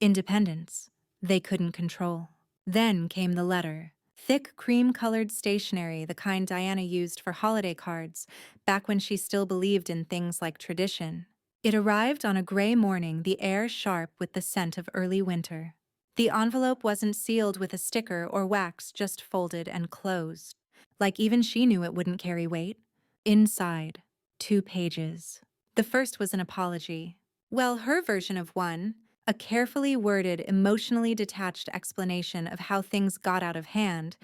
independence. They couldn't control. Then came the letter. Thick, cream-colored stationery, the kind Diana used for holiday cards, back when she still believed in things like tradition. It arrived on a gray morning, the air sharp with the scent of early winter. The envelope wasn't sealed with a sticker or wax, just folded and closed. Like even she knew it wouldn't carry weight. Inside, 2 pages. The first was an apology. Well, her version of one. A carefully worded, emotionally detached explanation of how things got out of hand,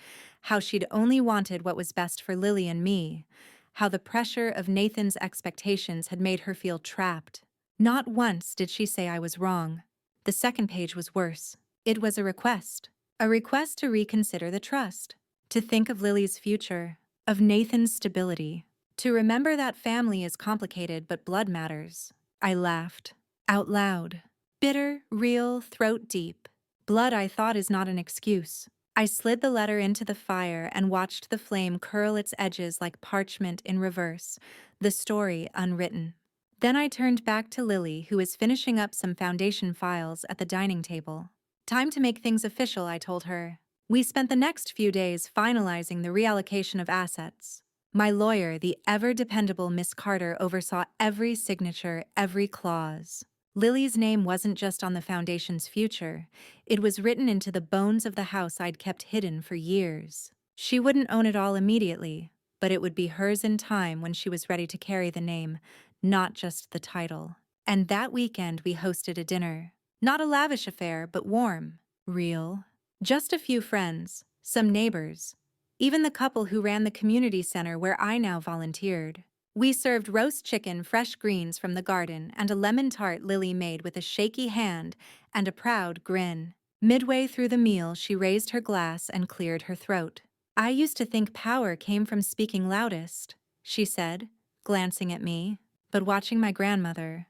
how she'd only wanted what was best for Lily and me, how the pressure of Nathan's expectations had made her feel trapped. Not once did she say I was wrong. The second page was worse. It was a request to reconsider the trust, to think of Lily's future, of Nathan's stability, to remember that family is complicated but blood matters. I laughed. Out loud. Bitter, real, throat deep. Blood, I thought, is not an excuse. I slid the letter into the fire and watched the flame curl its edges like parchment in reverse, the story unwritten. Then I turned back to Lily, who was finishing up some foundation files at the dining table. Time to make things official, I told her. We spent the next few days finalizing the reallocation of assets. My lawyer, the ever-dependable Miss Carter, oversaw every signature, every clause. Lily's name wasn't just on the foundation's future, it was written into the bones of the house I'd kept hidden for years. She wouldn't own it all immediately, but it would be hers in time when she was ready to carry the name, not just the title. And that weekend we hosted a dinner. Not a lavish affair, but warm, real. Just a few friends, some neighbors, even the couple who ran the community center where I now volunteered. We served roast chicken, fresh greens from the garden, and a lemon tart Lily made with a shaky hand and a proud grin. Midway through the meal, she raised her glass and cleared her throat. I used to think power came from speaking loudest, she said, glancing at me. But watching my grandmother,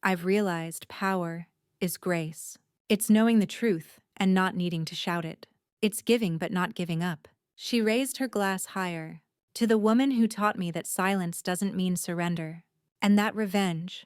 I've realized power is grace. It's knowing the truth and not needing to shout it. It's giving but not giving up. She raised her glass higher. To the woman who taught me that silence doesn't mean surrender, and that revenge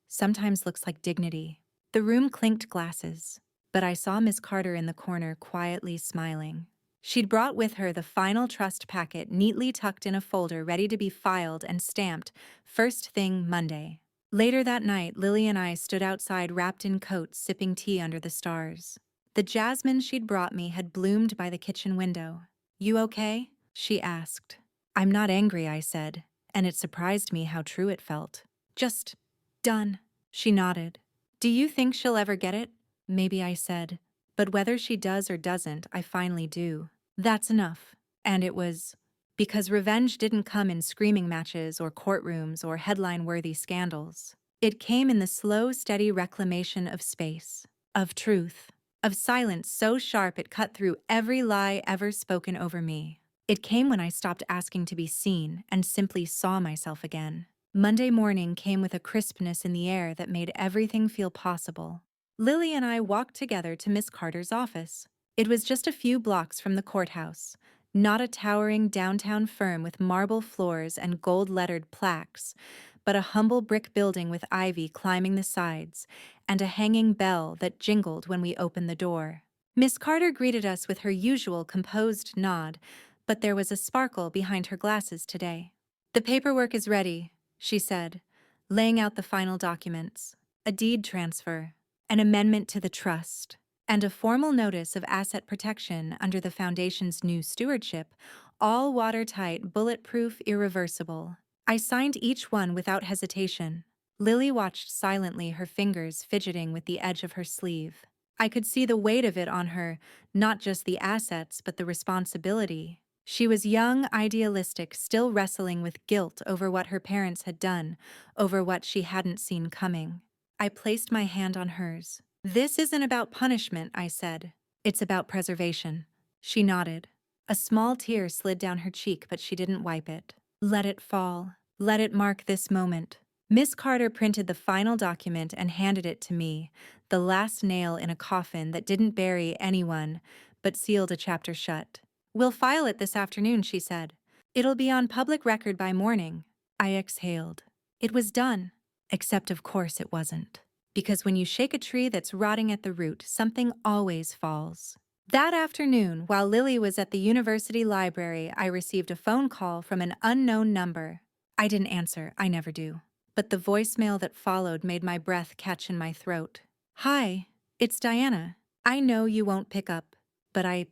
sometimes looks like dignity. The room clinked glasses, but I saw Miss Carter in the corner quietly smiling. She'd brought with her the final trust packet neatly tucked in a folder ready to be filed and stamped first thing Monday. Later that night, Lily and I stood outside wrapped in coats, sipping tea under the stars. The jasmine she'd brought me had bloomed by the kitchen window. "You okay?" she asked. "I'm not angry," I said, and it surprised me how true it felt. "Just done," she nodded. "Do you think she'll ever get it?" "Maybe," I said. "But whether she does or doesn't, I finally do. That's enough." And it was because revenge didn't come in screaming matches or courtrooms or headline-worthy scandals. It came in the slow, steady reclamation of space, of truth, of silence so sharp it cut through every lie ever spoken over me. It came when I stopped asking to be seen and simply saw myself again. Monday morning came with a crispness in the air that made everything feel possible. Lily and I walked together to Miss Carter's office. It was just a few blocks from the courthouse, not a towering downtown firm with marble floors and gold-lettered plaques, but a humble brick building with ivy climbing the sides and a hanging bell that jingled when we opened the door. Miss Carter greeted us with her usual composed nod, but there was a sparkle behind her glasses today. "The paperwork is ready," she said, laying out the final documents. A deed transfer, an amendment to the trust, and a formal notice of asset protection under the Foundation's new stewardship, all watertight, bulletproof, irreversible. I signed each one without hesitation. Lily watched silently, her fingers fidgeting with the edge of her sleeve. I could see the weight of it on her, not just the assets but the responsibility. She was young, idealistic, still wrestling with guilt over what her parents had done, over what she hadn't seen coming. I placed my hand on hers. "This isn't about punishment," I said. "It's about preservation." She nodded. A small tear slid down her cheek, but she didn't wipe it. Let it fall. Let it mark this moment. Miss Carter printed the final document and handed it to me, the last nail in a coffin that didn't bury anyone, but sealed a chapter shut. We'll file it this afternoon, she said. It'll be on public record by morning. I exhaled. It was done. Except, of course, it wasn't. Because when you shake a tree that's rotting at the root, something always falls. That afternoon, while Lily was at the university library, I received a phone call from an unknown number. I didn't answer, I never do. But the voicemail that followed made my breath catch in my throat. Hi, it's Diana. I know you won't pick up, but I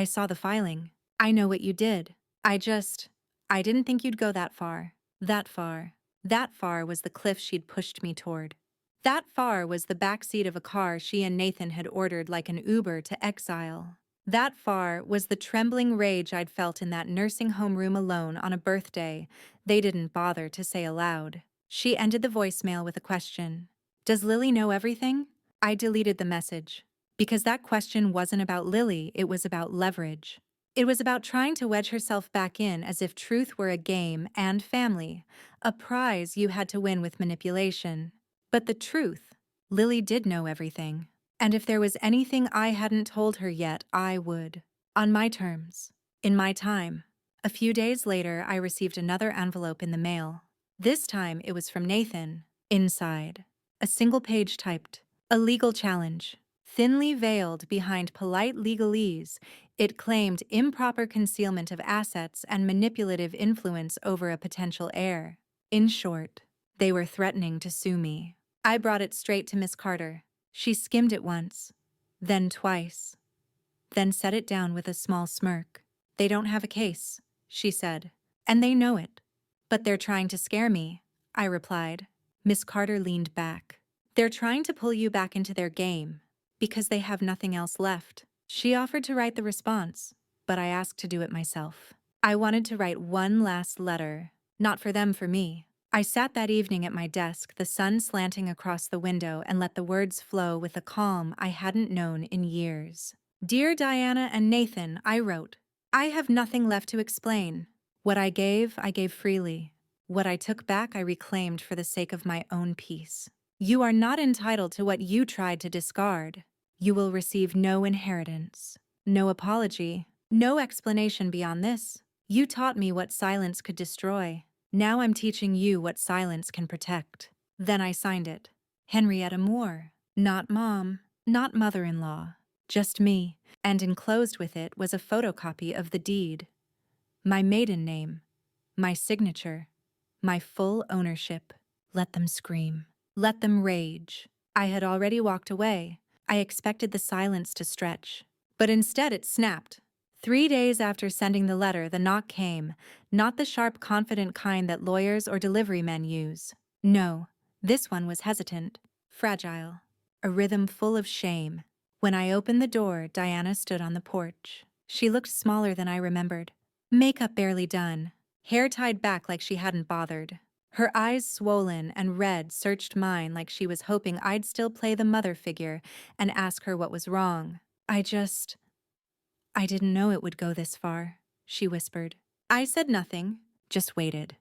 saw the filing. I know what you did. I didn't think you'd go that far. That far. That far was the cliff she'd pushed me toward. That far was the backseat of a car she and Nathan had ordered like an Uber to exile. That far was the trembling rage I'd felt in that nursing home room alone on a birthday they didn't bother to say aloud. She ended the voicemail with a question. Does Lily know everything? I deleted the message. Because that question wasn't about Lily, it was about leverage. It was about trying to wedge herself back in as if truth were a game and family, a prize you had to win with manipulation. But the truth, Lily did know everything. And if there was anything I hadn't told her yet, I would. On my terms. In my time. A few days later, I received another envelope in the mail. This time, it was from Nathan. Inside. A single page typed. A legal challenge. Thinly veiled behind polite legalese, it claimed improper concealment of assets and manipulative influence over a potential heir. In short, they were threatening to sue me. I brought it straight to Miss Carter. She skimmed it once, then twice, then set it down with a small smirk. They don't have a case, she said, and they know it. But they're trying to scare me, I replied. Miss Carter leaned back. They're trying to pull you back into their game, because they have nothing else left. She offered to write the response, but I asked to do it myself. I wanted to write one last letter, not for them, for me. I sat that evening at my desk, the sun slanting across the window, and let the words flow with a calm I hadn't known in years. Dear Diana and Nathan, I wrote. I have nothing left to explain. What I gave freely. What I took back, I reclaimed for the sake of my own peace. You are not entitled to what you tried to discard. You will receive no inheritance, no apology, no explanation beyond this. You taught me what silence could destroy. Now I'm teaching you what silence can protect. Then I signed it. Henrietta Moore. Not mom, not mother-in-law, just me. And enclosed with it was a photocopy of the deed. My maiden name, my signature, my full ownership. Let them scream. Let them rage. I had already walked away. I expected the silence to stretch. But instead it snapped. 3 days after sending the letter, the knock came, not the sharp, confident kind that lawyers or delivery men use. No, this one was hesitant, fragile, a rhythm full of shame. When I opened the door, Diana stood on the porch. She looked smaller than I remembered. Makeup barely done, hair tied back like she hadn't bothered. Her eyes, swollen and red, searched mine like she was hoping I'd still play the mother figure and ask her what was wrong. I didn't know it would go this far, she whispered. I said nothing, just waited.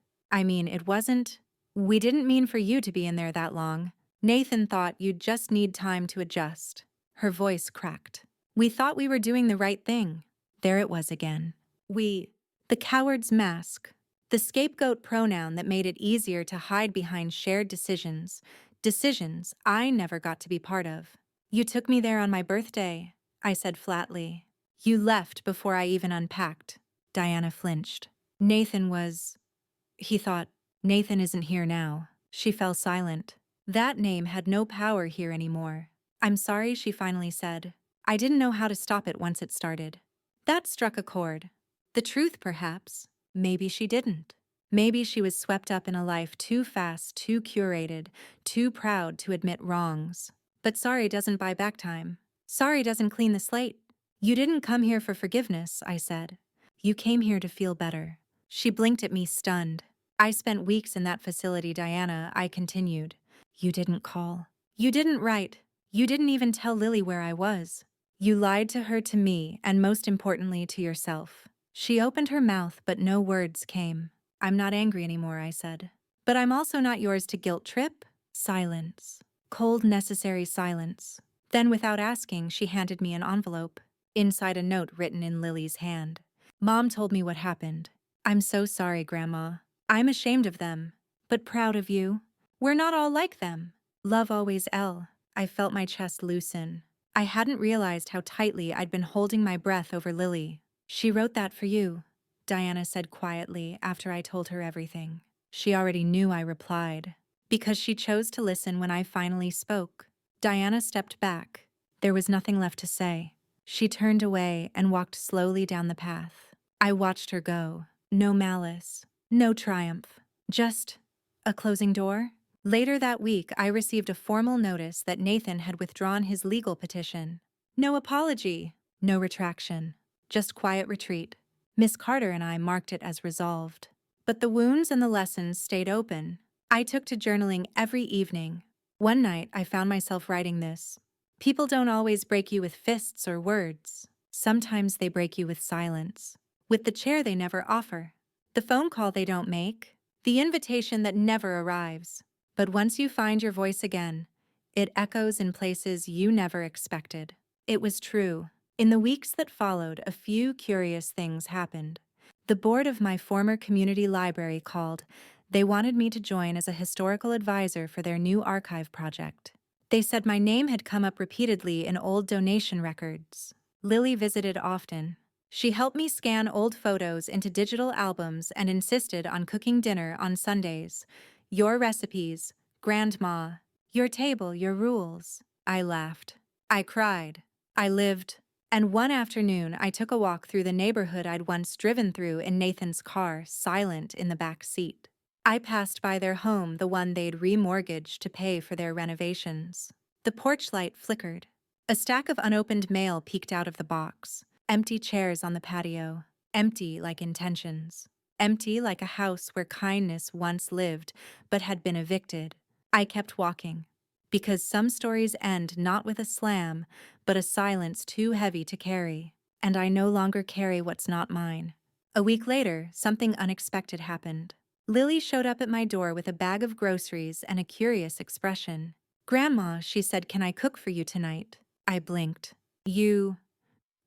We didn't mean for you to be in there that long. Nathan thought you'd just need time to adjust. Her voice cracked. We thought we were doing the right thing. There it was again. The coward's mask. The scapegoat pronoun that made it easier to hide behind shared decisions. Decisions I never got to be part of. You took me there on my birthday, I said flatly. You left before I even unpacked. Diana flinched. He thought, Nathan isn't here now. She fell silent. That name had no power here anymore. I'm sorry, she finally said. I didn't know how to stop it once it started. That struck a chord. The truth, perhaps. Maybe she didn't. Maybe she was swept up in a life too fast, too curated, too proud to admit wrongs. But sorry doesn't buy back time. Sorry doesn't clean the slate. You didn't come here for forgiveness, I said. You came here to feel better. She blinked at me, stunned. I spent weeks in that facility, Diana, I continued. You didn't call. You didn't write. You didn't even tell Lily where I was. You lied to her, to me, and most importantly to yourself. She opened her mouth, but no words came. I'm not angry anymore, I said. But I'm also not yours to guilt trip. Silence. Cold, necessary silence. Then, without asking, she handed me an envelope. Inside a note written in Lily's hand. Mom told me what happened. I'm so sorry, Grandma. I'm ashamed of them, but proud of you. We're not all like them. Love always, L. I felt my chest loosen. I hadn't realized how tightly I'd been holding my breath over Lily. She wrote that for you, Diana said quietly after I told her everything. She already knew, I replied, because she chose to listen when I finally spoke. Diana stepped back. There was nothing left to say. She turned away and walked slowly down the path. I watched her go. No malice, no triumph, just a closing door. Later that week, I received a formal notice that Nathan had withdrawn his legal petition. No apology, no retraction, just quiet retreat. Miss Carter and I marked it as resolved. But the wounds and the lessons stayed open. I took to journaling every evening. One night, I found myself writing this. People don't always break you with fists or words. Sometimes they break you with silence, with the chair they never offer, the phone call they don't make, the invitation that never arrives. But once you find your voice again, it echoes in places you never expected. It was true. In the weeks that followed, a few curious things happened. The board of my former community library called. They wanted me to join as a historical advisor for their new archive project. They said my name had come up repeatedly in old donation records. Lily visited often. She helped me scan old photos into digital albums and insisted on cooking dinner on Sundays. Your recipes, Grandma. Your table, your rules. I laughed. I cried. I lived. And one afternoon, I took a walk through the neighborhood I'd once driven through in Nathan's car, silent in the back seat. I passed by their home, the one they'd remortgaged to pay for their renovations. The porch light flickered. A stack of unopened mail peeked out of the box. Empty chairs on the patio. Empty like intentions. Empty like a house where kindness once lived, but had been evicted. I kept walking. Because some stories end not with a slam, but a silence too heavy to carry. And I no longer carry what's not mine. A week later, something unexpected happened. Lily showed up at my door with a bag of groceries and a curious expression. Grandma, she said, can I cook for you tonight? I blinked. You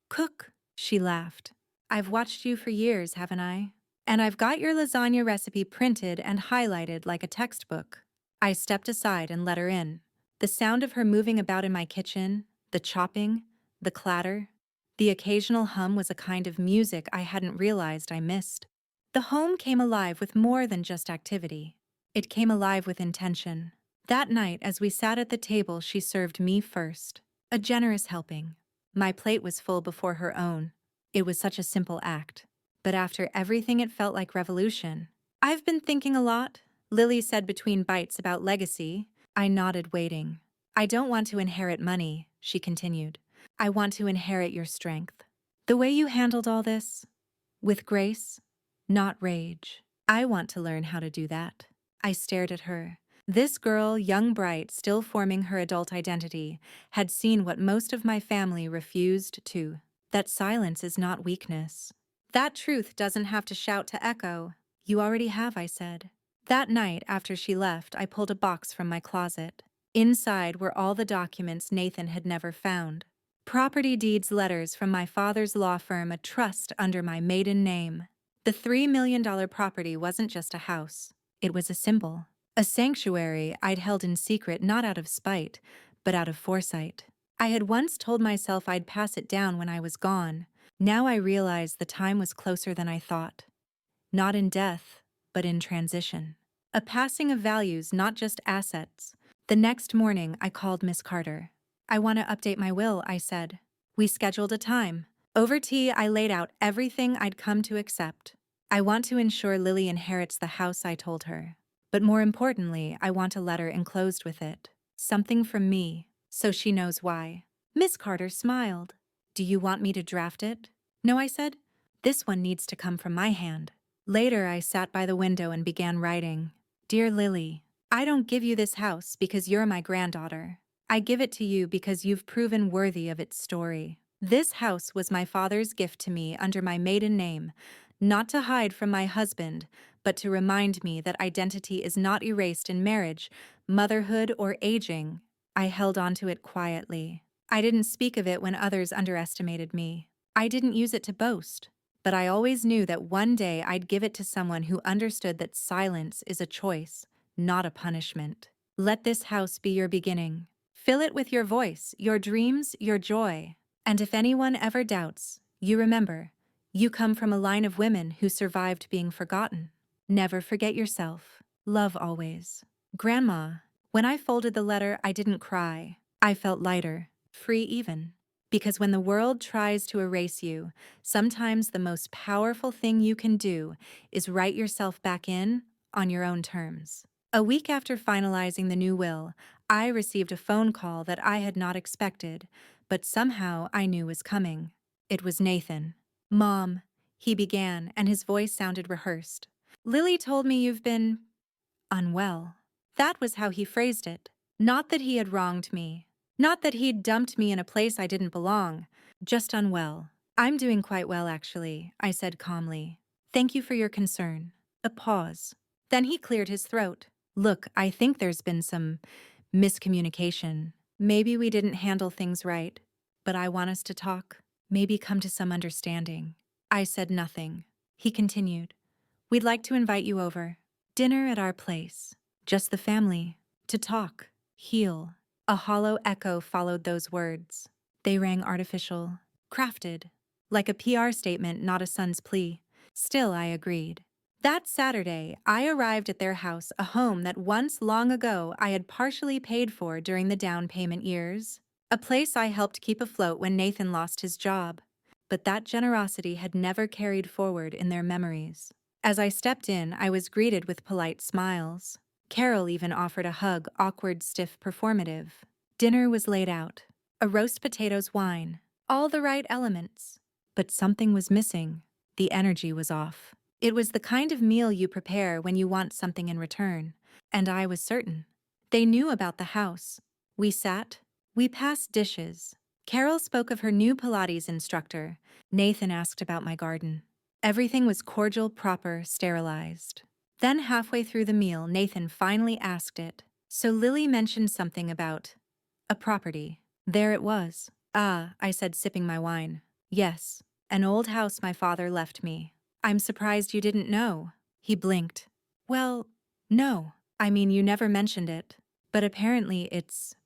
cook? She laughed. I've watched you for years, haven't I? And I've got your lasagna recipe printed and highlighted like a textbook. I stepped aside and let her in. The sound of her moving about in my kitchen, the chopping, the clatter, the occasional hum was a kind of music I hadn't realized I missed. The home came alive with more than just activity. It came alive with intention. That night, as we sat at the table, she served me first. A generous helping. My plate was full before her own. It was such a simple act. But after everything, it felt like revolution. I've been thinking a lot, Lily said between bites, about legacy. I nodded, waiting. I don't want to inherit money, she continued. I want to inherit your strength. The way you handled all this. With grace. Not rage. I want to learn how to do that. I stared at her. This girl, young, bright, still forming her adult identity, had seen what most of my family refused to. That silence is not weakness. That truth doesn't have to shout to echo. You already have, I said. That night, after she left, I pulled a box from my closet. Inside were all the documents Nathan had never found. Property deeds, letters from my father's law firm, a trust under my maiden name. The $3 million property wasn't just a house. It was a symbol. A sanctuary I'd held in secret, not out of spite, but out of foresight. I had once told myself I'd pass it down when I was gone. Now I realized the time was closer than I thought. Not in death, but in transition. A passing of values, not just assets. The next morning, I called Miss Carter. I want to update my will, I said. We scheduled a time. Over tea, I laid out everything I'd come to accept. I want to ensure Lily inherits the house, I told her. But more importantly, I want a letter enclosed with it. Something from me, so she knows why. Miss Carter smiled. Do you want me to draft it? No, I said. This one needs to come from my hand. Later, I sat by the window and began writing. Dear Lily, I don't give you this house because you're my granddaughter. I give it to you because you've proven worthy of its story. This house was my father's gift to me under my maiden name, not to hide from my husband, but to remind me that identity is not erased in marriage, motherhood, or aging. I held onto it quietly. I didn't speak of it when others underestimated me. I didn't use it to boast. But I always knew that one day I'd give it to someone who understood that silence is a choice, not a punishment. Let this house be your beginning. Fill it with your voice, your dreams, your joy. And if anyone ever doubts, you remember, you come from a line of women who survived being forgotten. Never forget yourself. Love always. Grandma, when I folded the letter, I didn't cry. I felt lighter, free even. Because when the world tries to erase you, sometimes the most powerful thing you can do is write yourself back in on your own terms. A week after finalizing the new will, I received a phone call that I had not expected, but somehow I knew was coming. It was Nathan. "Mom," he began, and his voice sounded rehearsed. "Lily told me you've been unwell." That was how he phrased it. Not that he had wronged me. Not that he'd dumped me in a place I didn't belong. Just unwell. "I'm doing quite well, actually," I said calmly. "Thank you for your concern." A pause. Then he cleared his throat. "Look, I think there's been some miscommunication. Maybe we didn't handle things right. But I want us to talk. Maybe come to some understanding." I said nothing. He continued. "We'd like to invite you over. Dinner at our place. Just the family. To talk. Heal." A hollow echo followed those words. They rang artificial, crafted, like a PR statement, not a son's plea. Still, I agreed. That Saturday, I arrived at their house, a home that once long ago I had partially paid for during the down payment years. A place I helped keep afloat when Nathan lost his job. But that generosity had never carried forward in their memories. As I stepped in, I was greeted with polite smiles. Carol even offered a hug, awkward, stiff, performative. Dinner was laid out. A roast potatoes, wine. All the right elements. But something was missing. The energy was off. It was the kind of meal you prepare when you want something in return. And I was certain. They knew about the house. We sat. We passed dishes. Carol spoke of her new Pilates instructor. Nathan asked about my garden. Everything was cordial, proper, sterilized. Then halfway through the meal, Nathan finally asked it. "So Lily mentioned something about a property." There it was. "Ah," I said, sipping my wine. "Yes, an old house my father left me." "I'm surprised you didn't know." He blinked. "Well, no. I mean, you never mentioned it. But apparently it's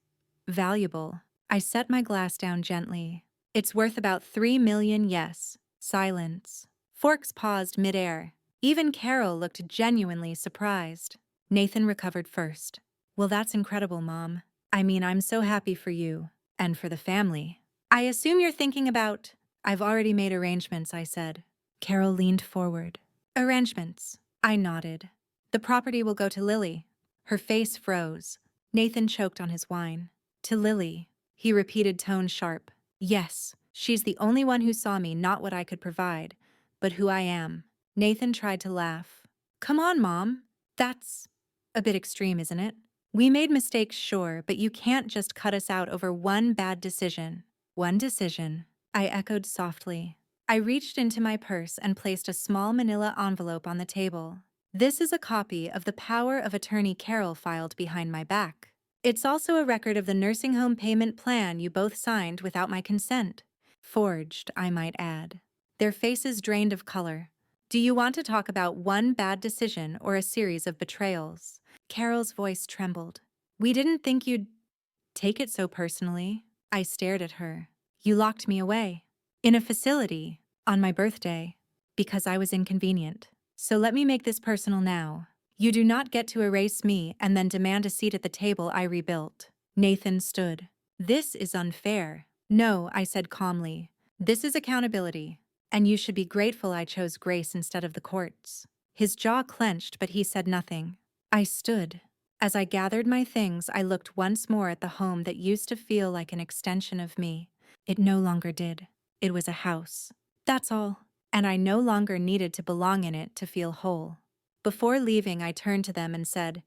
valuable." I set my glass down gently. "It's worth about 3 million, yes." Silence. Forks paused midair. Even Carol looked genuinely surprised. Nathan recovered first. "Well, that's incredible, Mom. I mean, I'm so happy for you. And for the family." "I assume you're thinking about—" "I've already made arrangements," I said. Carol leaned forward. "Arrangements." I nodded. "The property will go to Lily." Her face froze. Nathan choked on his wine. "To Lily," he repeated, tone sharp. "Yes, she's the only one who saw me, not what I could provide, but who I am." Nathan tried to laugh. "Come on, Mom. That's a bit extreme, isn't it? We made mistakes, sure, but you can't just cut us out over one bad decision." "One decision," I echoed softly. I reached into my purse and placed a small manila envelope on the table. "This is a copy of the power of attorney Carol filed behind my back. It's also a record of the nursing home payment plan you both signed without my consent. Forged, I might add." Their faces drained of color. "Do you want to talk about one bad decision or a series of betrayals?" Carol's voice trembled. "We didn't think you'd take it so personally." I stared at her. "You locked me away. In a facility. On my birthday. Because I was inconvenient. So let me make this personal now. You do not get to erase me and then demand a seat at the table I rebuilt." Nathan stood. "This is unfair." "No," I said calmly. "This is accountability. And you should be grateful I chose Grace instead of the courts." His jaw clenched, but he said nothing. I stood. As I gathered my things, I looked once more at the home that used to feel like an extension of me. It no longer did. It was a house. That's all. And I no longer needed to belong in it to feel whole. Before leaving, I turned to them and said,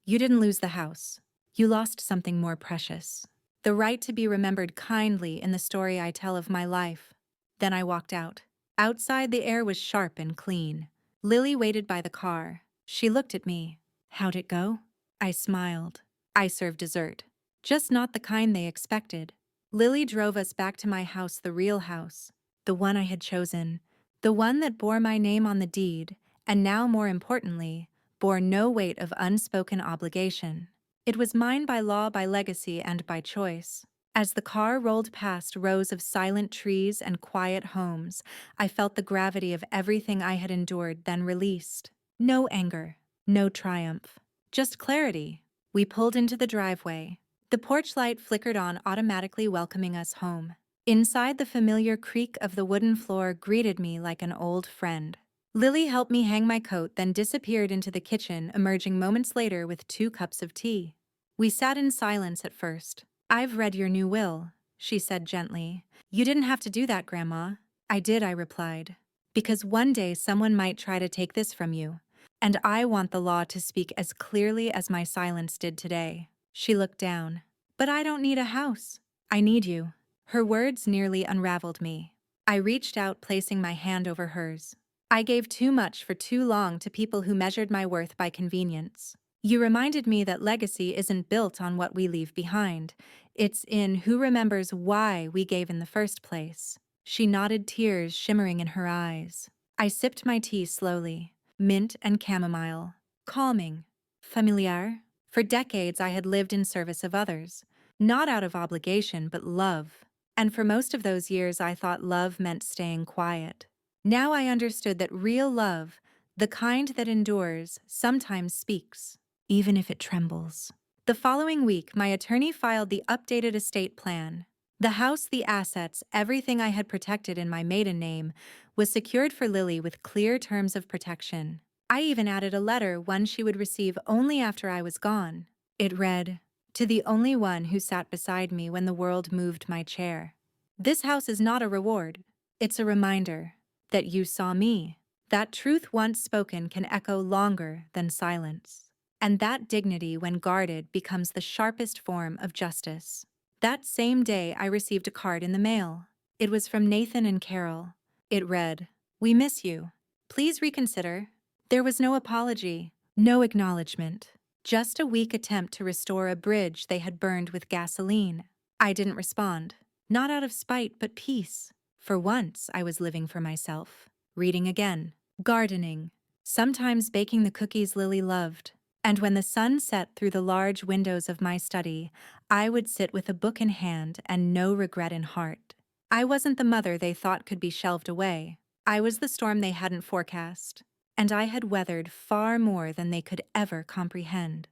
"You didn't lose the house. You lost something more precious." the right to be remembered kindly in the story I tell of my life. Then I walked out. Outside, the air was sharp and clean. Lily waited by the car. She looked at me. How'd it go? I smiled. I served dessert. Just not the kind they expected. Lily drove us back to my house, the real house. The one I had chosen. The one that bore my name on the deed, and now, more importantly, bore no weight of unspoken obligation. It was mine by law, by legacy, and by choice. As the car rolled past rows of silent trees and quiet homes, I felt the gravity of everything I had endured, then released. No anger, no triumph, just clarity. We pulled into the driveway. The porch light flickered on, automatically welcoming us home. Inside, the familiar creak of the wooden floor greeted me like an old friend. Lily helped me hang my coat, then disappeared into the kitchen, emerging moments later with 2 cups of tea. We sat in silence at first. "I've read your new will," she said gently. "You didn't have to do that, Grandma." "I did," I replied. "Because one day someone might try to take this from you. And I want the law to speak as clearly as my silence did today." She looked down. "But I don't need a house. I need you." Her words nearly unraveled me. I reached out, placing my hand over hers. "I gave too much for too long to people who measured my worth by convenience. You reminded me that legacy isn't built on what we leave behind. It's in who remembers why we gave in the first place." She nodded, tears shimmering in her eyes. I sipped my tea slowly. Mint and chamomile. Calming. Familiar. For decades I had lived in service of others. Not out of obligation, but love. And for most of those years I thought love meant staying quiet. Now I understood that real love, the kind that endures, sometimes speaks, even if it trembles. The following week, my attorney filed the updated estate plan. The house, the assets, everything I had protected in my maiden name was secured for Lily with clear terms of protection. I even added a letter, one she would receive only after I was gone. It read, "To the only one who sat beside me when the world moved my chair. This house is not a reward. It's a reminder that you saw me. That truth once spoken can echo longer than silence. And that dignity, when guarded, becomes the sharpest form of justice." That same day, I received a card in the mail. It was from Nathan and Carol. It read, "We miss you. Please reconsider." There was no apology, no acknowledgement, just a weak attempt to restore a bridge they had burned with gasoline. I didn't respond, not out of spite, but peace. For once, I was living for myself. Reading again, gardening, sometimes baking the cookies Lily loved. And when the sun set through the large windows of my study, I would sit with a book in hand and no regret in heart. I wasn't the mother they thought could be shelved away. I was the storm they hadn't forecast. And I had weathered far more than they could ever comprehend.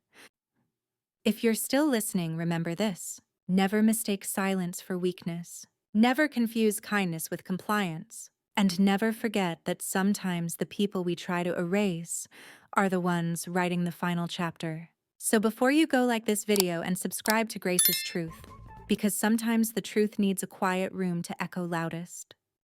If you're still listening, remember this. Never mistake silence for weakness. Never confuse kindness with compliance. And never forget that sometimes the people we try to erase are the ones writing the final chapter. So before you go, like this video and subscribe to GracesTruth, because sometimes the truth needs a quiet room to echo loudest.